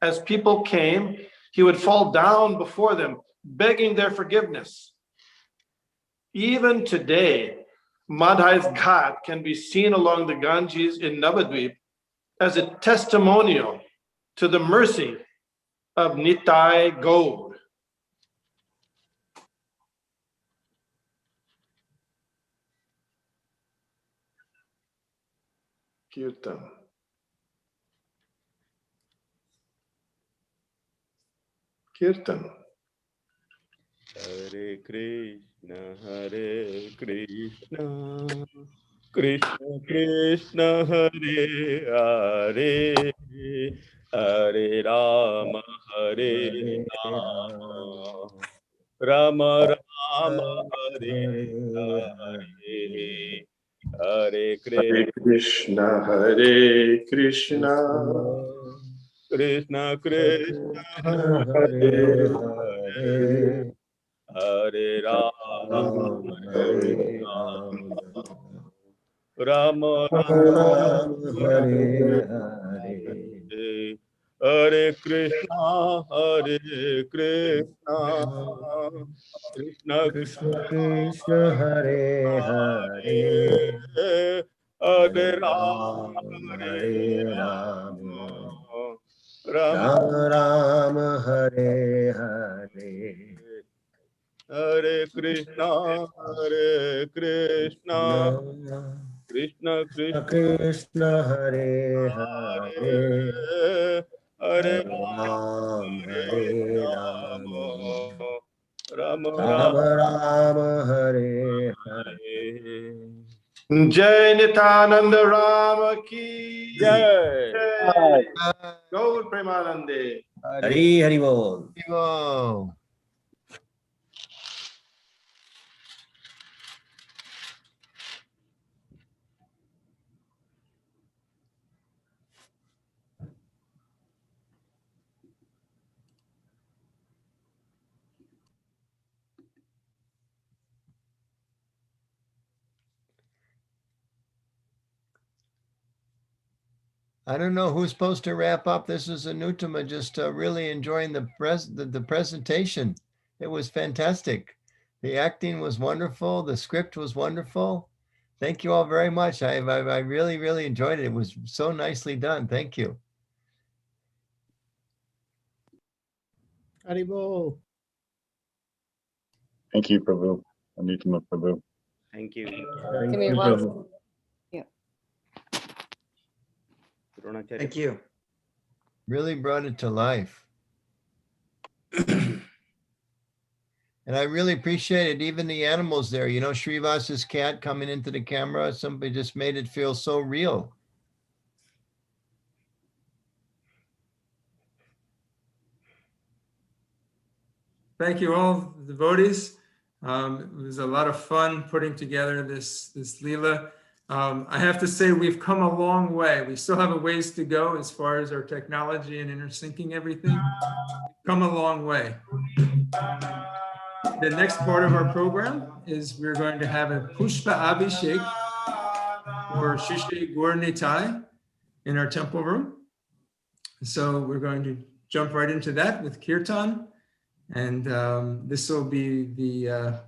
As people came, he would fall down before them, begging their forgiveness. Even today, Madhai's ghat can be seen along the Ganges in Navadvip as a testimonial to the mercy of Nitai Gaur. Kirtan. Kirtan. Hare Krishna, Krishna Krishna Hare Hare Hare Rama Hare Rama Rama Rama Hare Hare Hare Hare Krishna Krishna, Hare Krishna, Krishna Krishna Hare Hare Hare Hare Rama Hare Hare Rama Rama Rama Rama Ram Hare Hare Hare Hare Krishna Hare Krishna Krishna Krishna Krishna Hare Hare Hare Hare Rama Ram Hare Hare Ram Rama Ram Ram Hare Hare Hare Krishna Hare Krishna Krishna Krishna Krishna Krishna Hare Hare Hare Hare Ram Hare Ram Rama Ram Rama Ram Hare Hare Jai Nityananda Rama ki Jai. Jai. Gaur Premanande. Hari Hari Bol. Whoa. I don't know who's supposed to wrap up. This is Anutama, just really enjoying the presentation. It was fantastic. The acting was wonderful. The script was wonderful. Thank you all very much. I really, really enjoyed it. It was so nicely done. Thank you. Haribol. Thank you, Prabhu. Anutama Prabhu. Thank you. Give me one. Yeah. Thank you. Really brought it to life. And I really appreciated even the animals there. You know, Srivas's cat coming into the camera, somebody just made it feel so real. Thank you all, devotees. It was a lot of fun putting together this Leela. I have to say we've come a long way. We still have a ways to go as far as our technology and intersyncing everything. We've come a long way. The next part of our program is we're going to have a Pushpa Abhishek or Shishi Gaur Nitai in our temple room. So we're going to jump right into that with Kirtan. And this will be the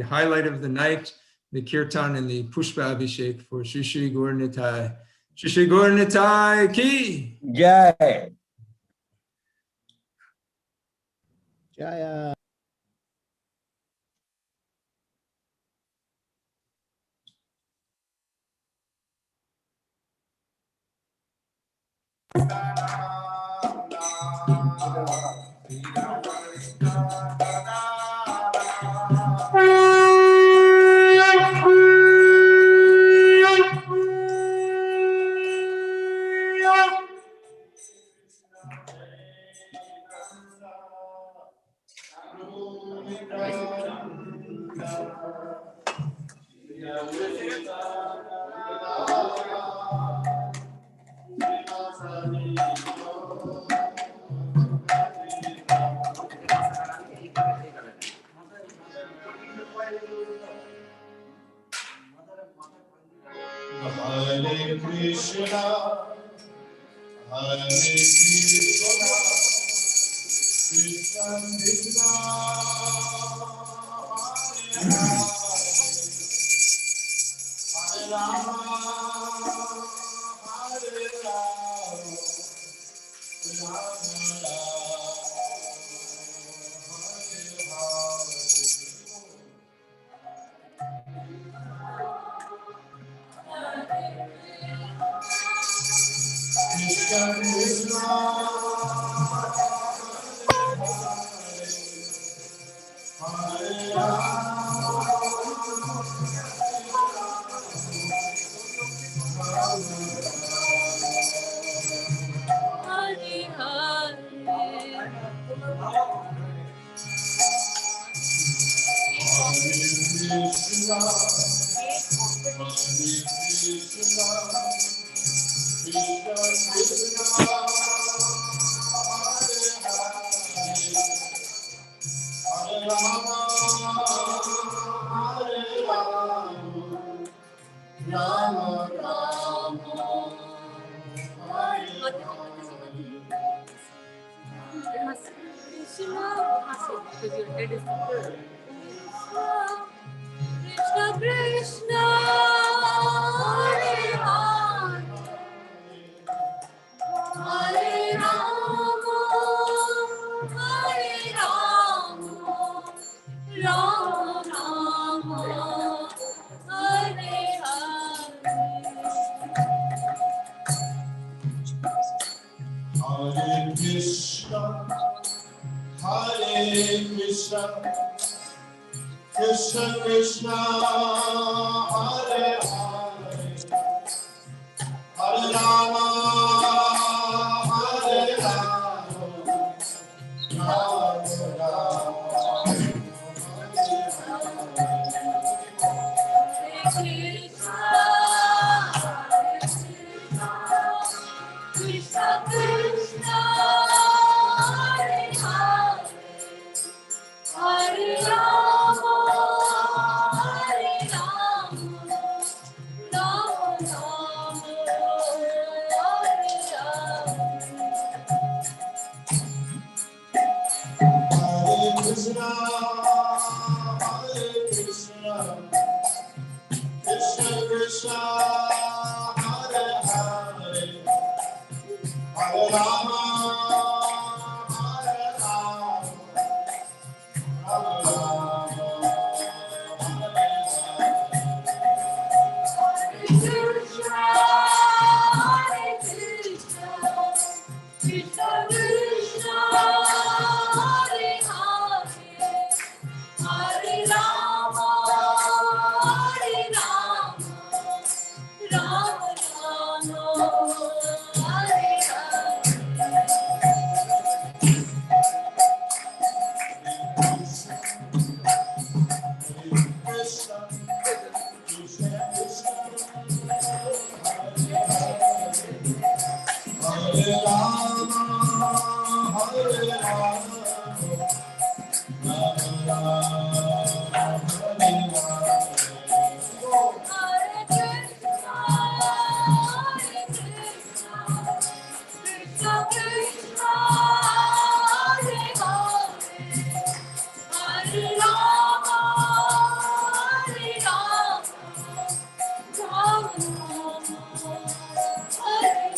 highlight of the night, the Kirtan and the Pushpa Abhishek for Shishi Gaur Nitai. Shishi Gaur Nitai ki! Jai! Jaya. Hare Krishna, Hare Krishna, Krishna Krishna, Hare Rama, Hare Rama, Rama Krishna Krishna, Hare Rama, Krishna Krishna, Hare Rama, Hare Rama, Hare Rama, Rama Rama, Hare Hare Krishna, Hare Krishna, Krishna Krishna, Hare Hare, Hare Rama, Hare Rama, Rama Rama, Krishna Krishna, Hare Hare, Hare Rama, Hare Rama, Rama Rama, Hare Hare Krishna, Hare Krishna, Krishna Krishna, Hare Hare, Hare Rama, Hare Rama, Rama Rama, Krishna, Hare Krishna, Krishna Krishna, Hare Hare, Hare Rama, Hare Rama, Rama Rama, Hare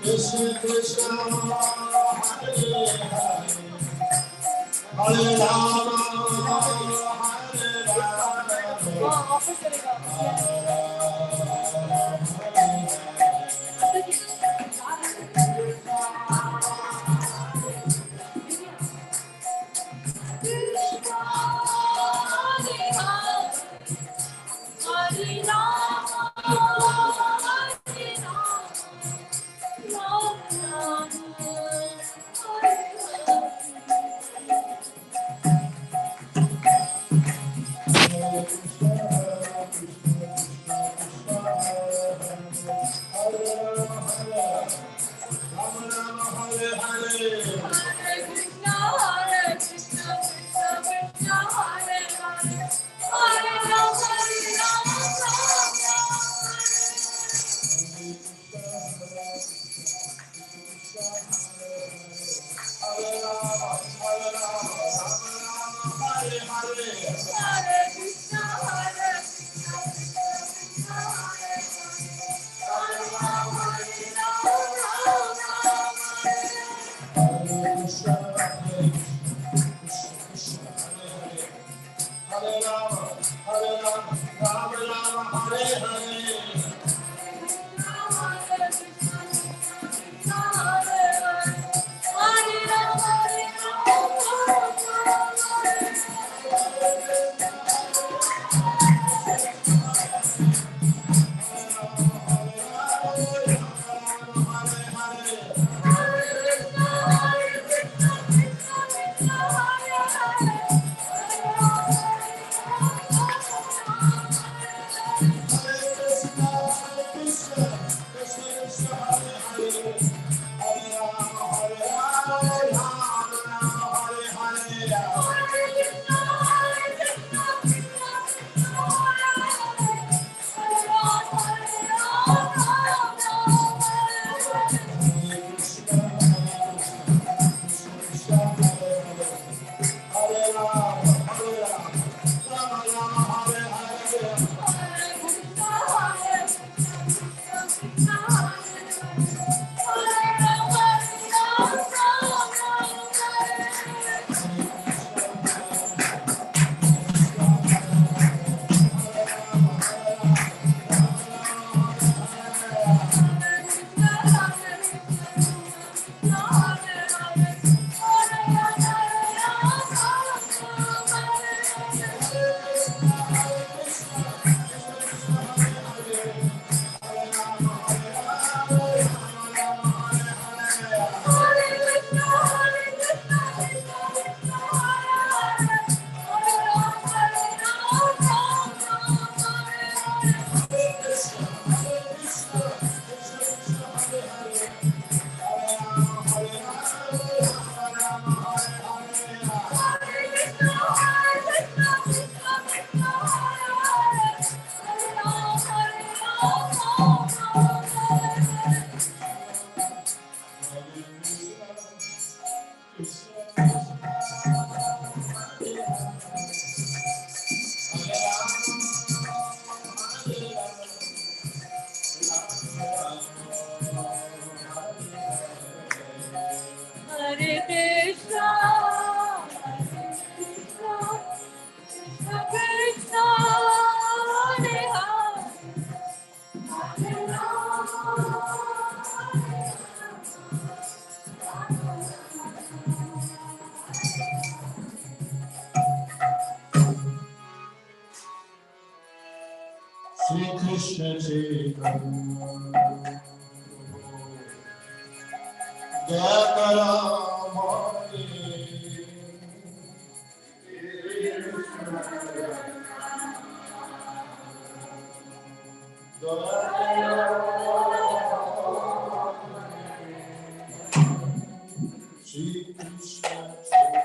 Krishna Krishna, Hare Hare, Hare Rama, Hare Hare Krishna, Krishna Krishna, Hare Hare, Hare Rama, Sri Krishna Chaitanya, Jaya Karamani. Sri Krishna Jaya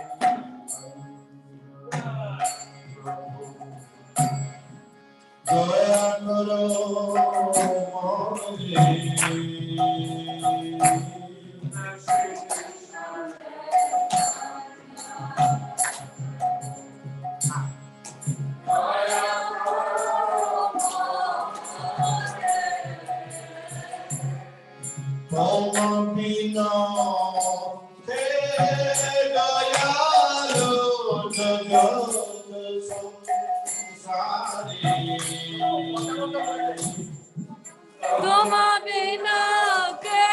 Tuma bina ke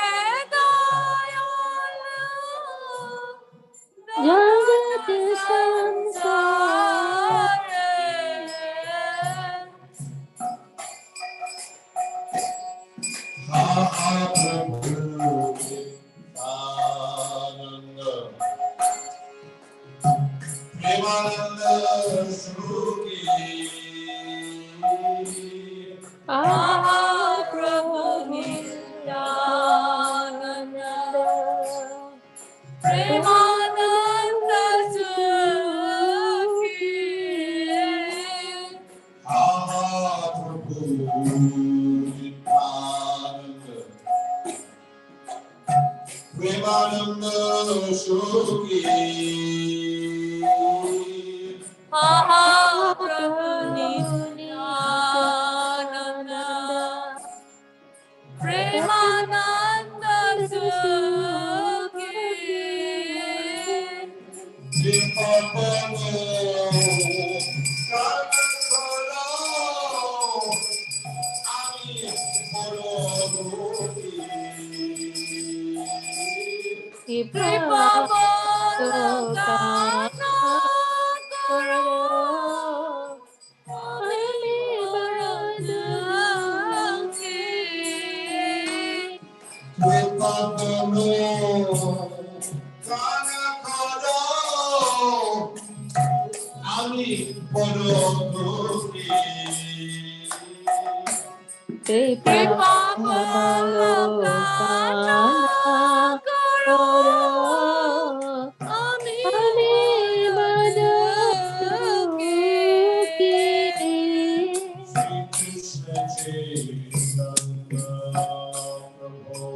dayala, Jagat jagat Sansar sansare. Mahaprabhu Nityananda, Premananda Suki, Premananda Suki. Mahaprabhu Mahaprabhu Nityananda, Nityananda Premananda Premananda Suki, Kripavallokana karo Ami badaki আমি বড় দুঃখী Kripavallokana karo Ami badaki Krishna Chaitanya Prabhu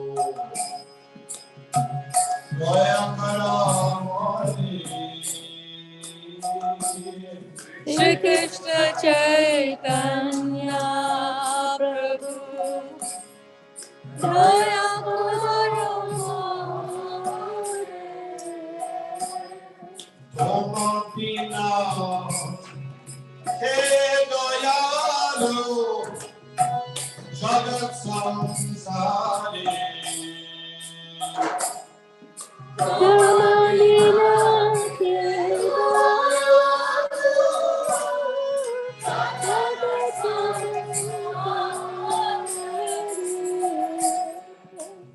Daya Karamani Shri Krishna Chaitanya Prabhu Daya Tomapina He Dayalu Jagat Samsari Ramadina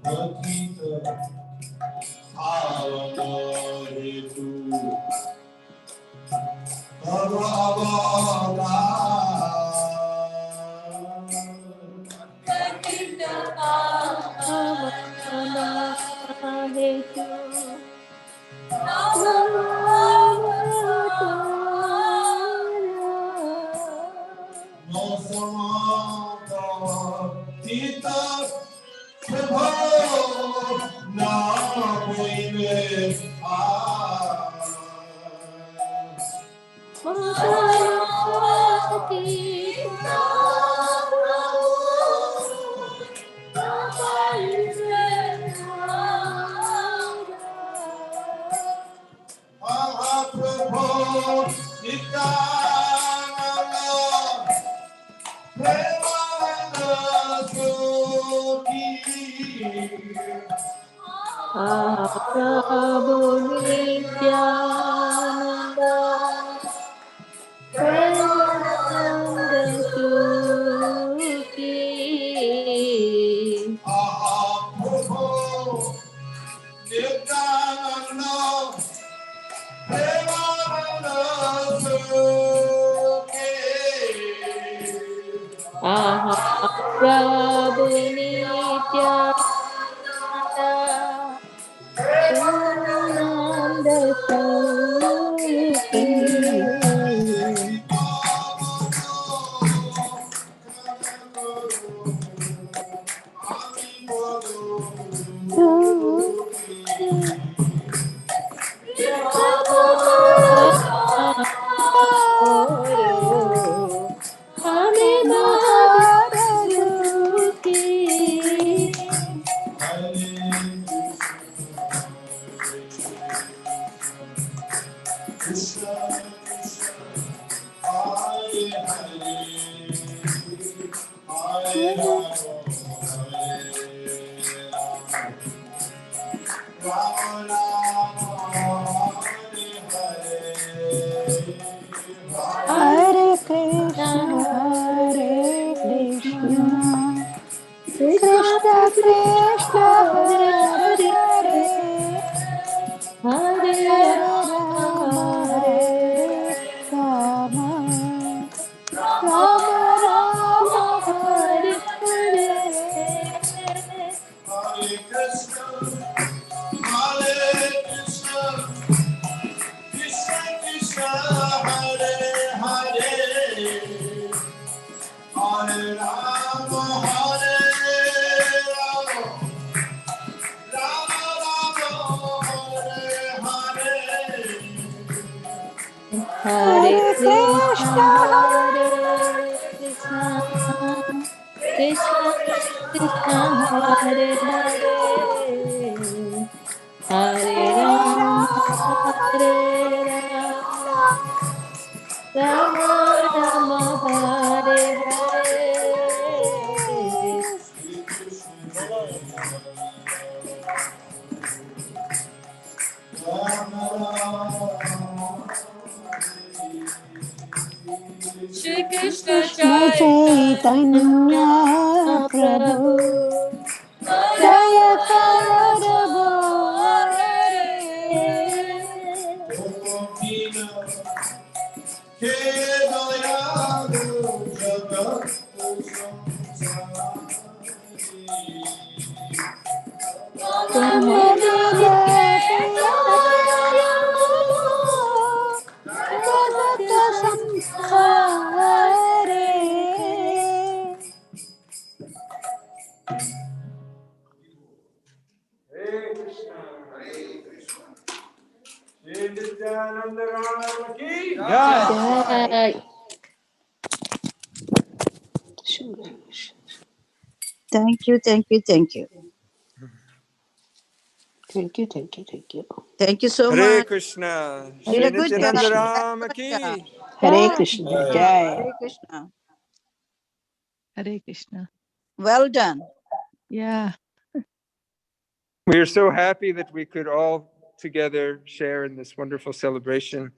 Bhakita Avaritu Bhagavata No Samanta Tita Prabhu Na Koive Mahaprabhu Nityananda Trayodasi Prabhu Nityananda Trayodasi Suki Mahaprabhu Nityananda Prabhu Nityananda Nanda Suki Ami Badaduki Krishna Hare Hare Hare Rama Hare Krishna, Hare Krishna, Krishna Krishna, Hare Hare, Hare Rama, Hare Rama, Rama Rama, Hare Hare. Hare Krishna, Hare Krishna, Krishna Krishna, Hare Hare, Hare Rama, Hare Rama, Rama Rama, Hare Hare. Hare Hare Krishna, Krishna, Hare Krishna, Krishna Krishna, Hare Hare, Hare Hare Rama, Hare Rama, Rama, Rama Rama, Hare Hare. Chaitanya Prabhu Jaya Karo Jagat samsare. Hare Krishna, Hare Krishna. Shri Nityananda Rama ki jai. Jai. Thank you, thank you, thank you. Thank you, thank you, thank you. Thank you so Hare much. Krishna, Did Shri a good job. Nityananda Krishna. Rama Excellent job. ki. Hare Krishna, Jai. Hare Krishna. Hare Krishna. Well done. Yeah. We are so happy that we could all together share in this wonderful celebration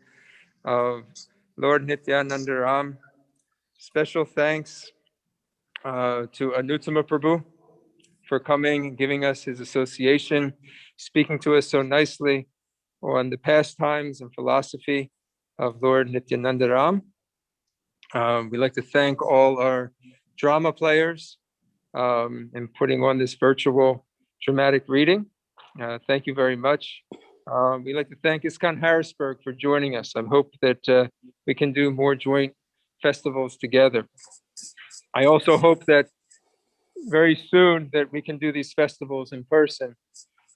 of Lord Nityananda Ram. Special thanks to Anuttama Prabhu for coming and giving us his association, speaking to us so nicely on the pastimes and philosophy of Lord Nityananda Ram. We'd like to thank all our drama players in putting on this virtual dramatic reading. Thank you very much. We'd like to thank ISKCON Harrisburg for joining us. I hope that we can do more joint festivals together. I also hope that very soon that we can do these festivals in person.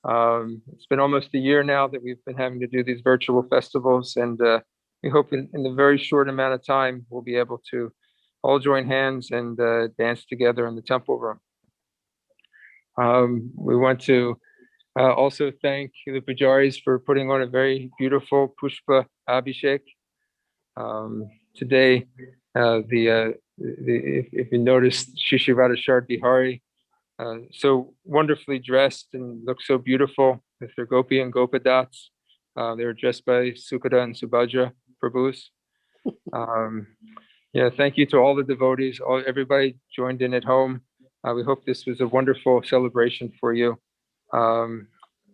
It's been almost a year now that we've been having to do these virtual festivals, and we hope in a very short amount of time we'll be able to all join hands and dance together in the temple room. We want to also thank the Pujaris for putting on a very beautiful Pushpa Abhishek. Today, if you noticed, Shishirada Shard Bihari, so wonderfully dressed and looked so beautiful with their Gopi and Gopadats. They were dressed by Sukada and Subhadra Prabhus. Yeah, thank you to all the devotees, everybody joined in at home. We hope this was a wonderful celebration for you.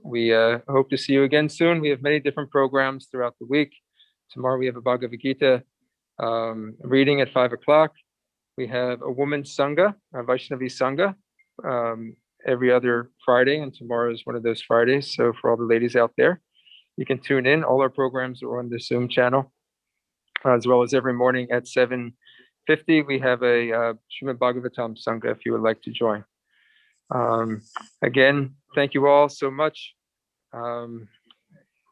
We hope to see you again soon. We have many different programs throughout the week. Tomorrow we have a Bhagavad Gita reading at 5 o'clock. We have a women's Sangha, a Vaishnavi Sangha, every other Friday, and tomorrow is one of those Fridays. So for all the ladies out there, you can tune in. All our programs are on the Zoom channel, as well as every morning at 7:50, we have a Srimad Bhagavatam Sangha if you would like to join. Again, thank you all so much.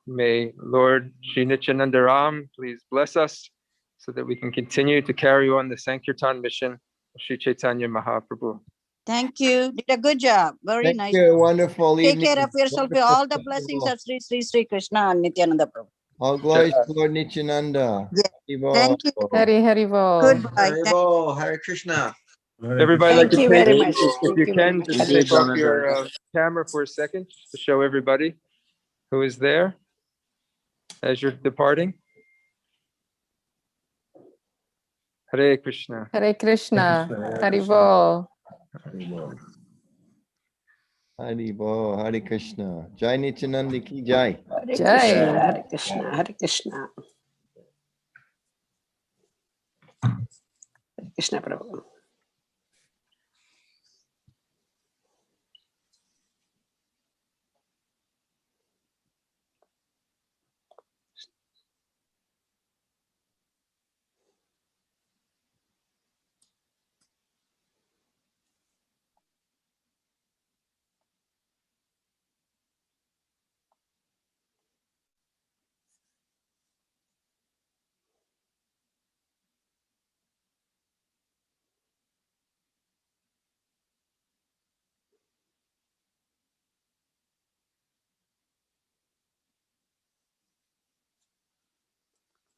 May Lord Sri Nityananda Ram please bless us so that we can continue to carry on the Sankirtan mission of Sri Caitanya Mahaprabhu. Thank you. Did a good job. Very Thank nice. you. Wonderful Take evening. care of yourself. Wonderful All the blessings festival. of Sri Sri Sri Krishna and Nityananda Prabhu. All glories to Lord Nityananda. Yeah. Haribo. Thank you. Hari Hari Bol. Goodbye. Haribo, Hare Krishna. Everybody like Thank to you take, very much. if you Thank you very can, much. just take off your camera for a second just to show everybody who is there as you're departing. Hare Krishna. Hare Krishna. Hari Bol. Haribo. Hare Krishna. Jai Nityananda ki jai. Hare Jai. Krishna, Hare Krishna, Hare Krishna. Hare Krishna Prabhu.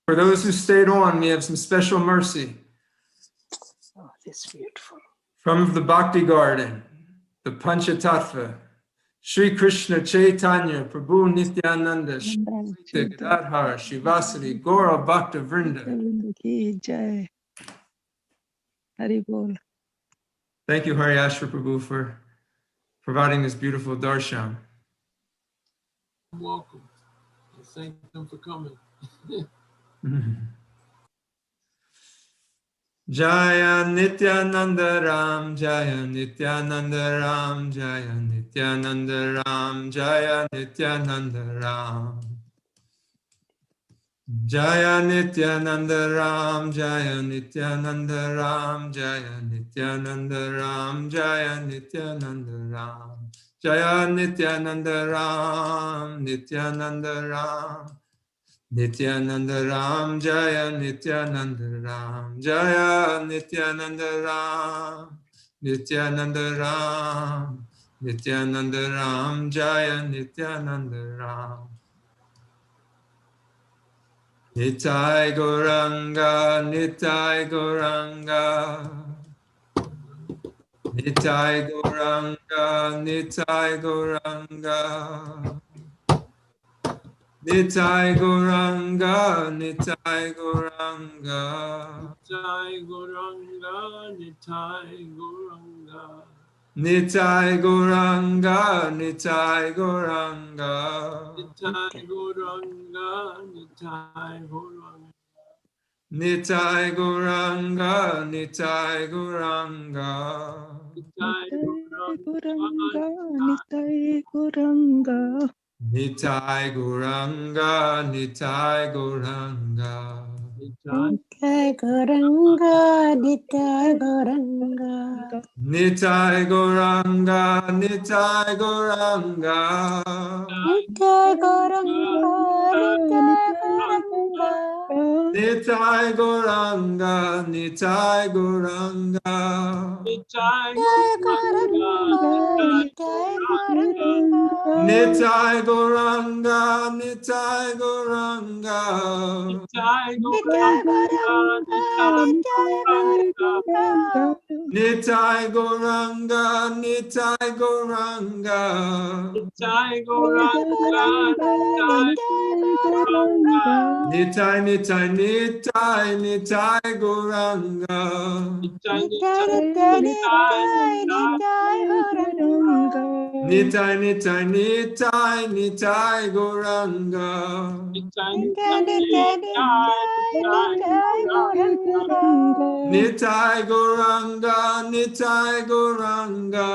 For those who stayed on, we have some special mercy Oh, this is beautiful. from the Bhakti Garden, the Panchatattva, Sri Krishna Chaitanya Prabhu Nityananda, Shri Gadadhar, Shivasari, Gaura Bhakta Vrinda. Ki jai. Haribol. Thank you, Hari Ashra Prabhu, for providing this beautiful darshan. You're welcome. And thank them for coming. Jaya Nityananda Ram, Jaya Nityananda Ram, Jaya Nityananda Ram, Jaya Nityananda Ram. Jaya Nityananda Ram, Jaya Nityananda Ram, Jaya Nityananda Ram, Jaya Nityananda Ram. Jaya Nityananda Ram, Nityananda Ram. Nityananda Ram, Jaya Nityananda Ram, Jaya Nityananda Ram, Nityananda Ram, Nityananda Ram, Jaya Nityananda Ram. Nitai Goranga, Nitai Goranga, Nitai Goranga, Nitai Goranga. Nitai Goranga, Nitai Goranga. Nitai Goranga, Nitai Goranga. Nitai Goranga, Nitai Goranga. Nitai Goranga, Nitai Goranga. Nitai Goranga, Nitai Goranga. Nitai Goranga, Nitai Goranga. Nitai Goranga, Nitai Goranga. Nitai Goranga, Nitai Goranga. Nitai Goranga, Nitai Goranga. Nitai Goranga, Nitai Goranga. Nitai Goranga, Nitai Goranga. Nitai Goranga, Nitai Goranga. Nitai Goranga, Nitai Goranga. Nitai Nitai Goranga, Nitai Goranga. Nitai Goranga, Nitai Goranga. Nitai Goranga, Nitai, Nitai, Nitai, Nitai Goranga. Nitai, Nitai, Nitai Goranga. Nitai, Nitai, Nitai, Nitai Goranga. Nitai, Nitai, Nitai Goranga. Nitai Goranga, Nitai Goranga.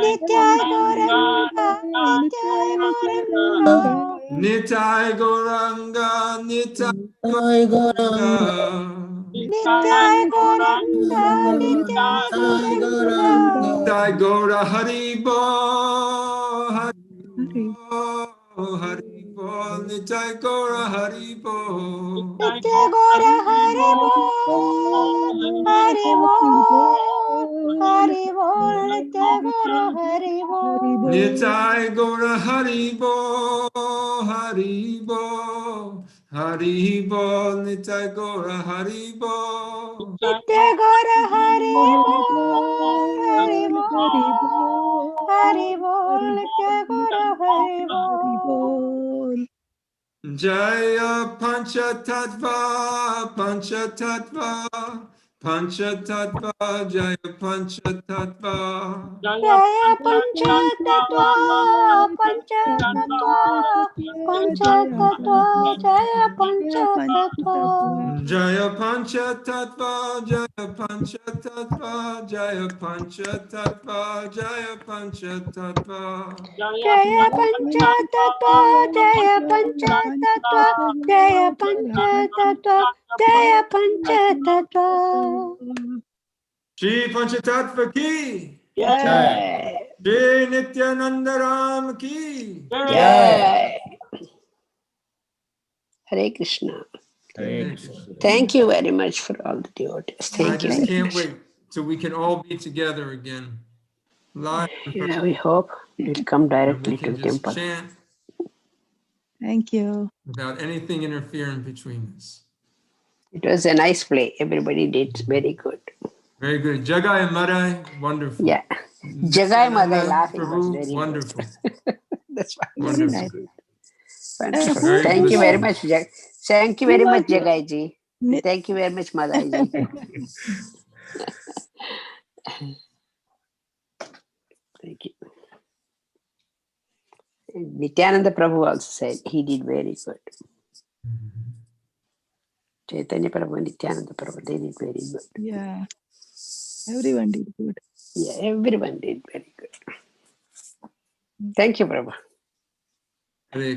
Nitai Goranga, Nitai Goranga. Nitai Goranga, Nitai Goranga. Nitai Goranga, Nitai Goranga. Nitai Gora Haribo, Haribo, Haribo, Nitai Gora Haribo. Nitai Gora Haribo, Haribo, Haribo, Nitai Gora Haribo. Nitai Gora Haribo, Haribo, Haribo, Nitai Gora Haribo. Nitai Gora Haribo, Haribo, Haribo, Nitai Gora Haribo. Jaya Panchatattva, Panchatattva, Panchatattva, Jaya Panchatattva. Jaya Panchatattva, Panchatattva, Panchatattva, Jaya Panchatattva. Jaya Panchatattva, Jaya Panchatattva, Jaya Panchatattva, Jaya Panchatattva. Jaya Panchatattva, Jaya Panchatattva, Jaya Panchatattva, Jaya Panchatattva. Shri Panchatattva ki. Jai. Shri Nityananda Ram ki. Jai. Hare Krishna. Thank you very much for all the devotees. I Thank you. just can't wait till we can all be together again. Live. Yeah, we hope you'll come directly We to can the just temple. chant Thank you. without anything interfering between us. It was a nice play. Everybody did very good. Very good. Jagai and Madai, wonderful. Yeah. Jagai Madai laughing was Prabhu, very wonderful. good. That's why. Wonderful. Wonderful. Very Thank you good. very much, Thank you very much, Jagai ji. Thank you very much, Madai ji. Thank you. Nityananda Prabhu also said he did very good. Caitanya Prabhu and Nityananda Prabhu, they did very good. Yeah. Everyone did good. Yeah, everyone did very good. Thank you, Prabhu.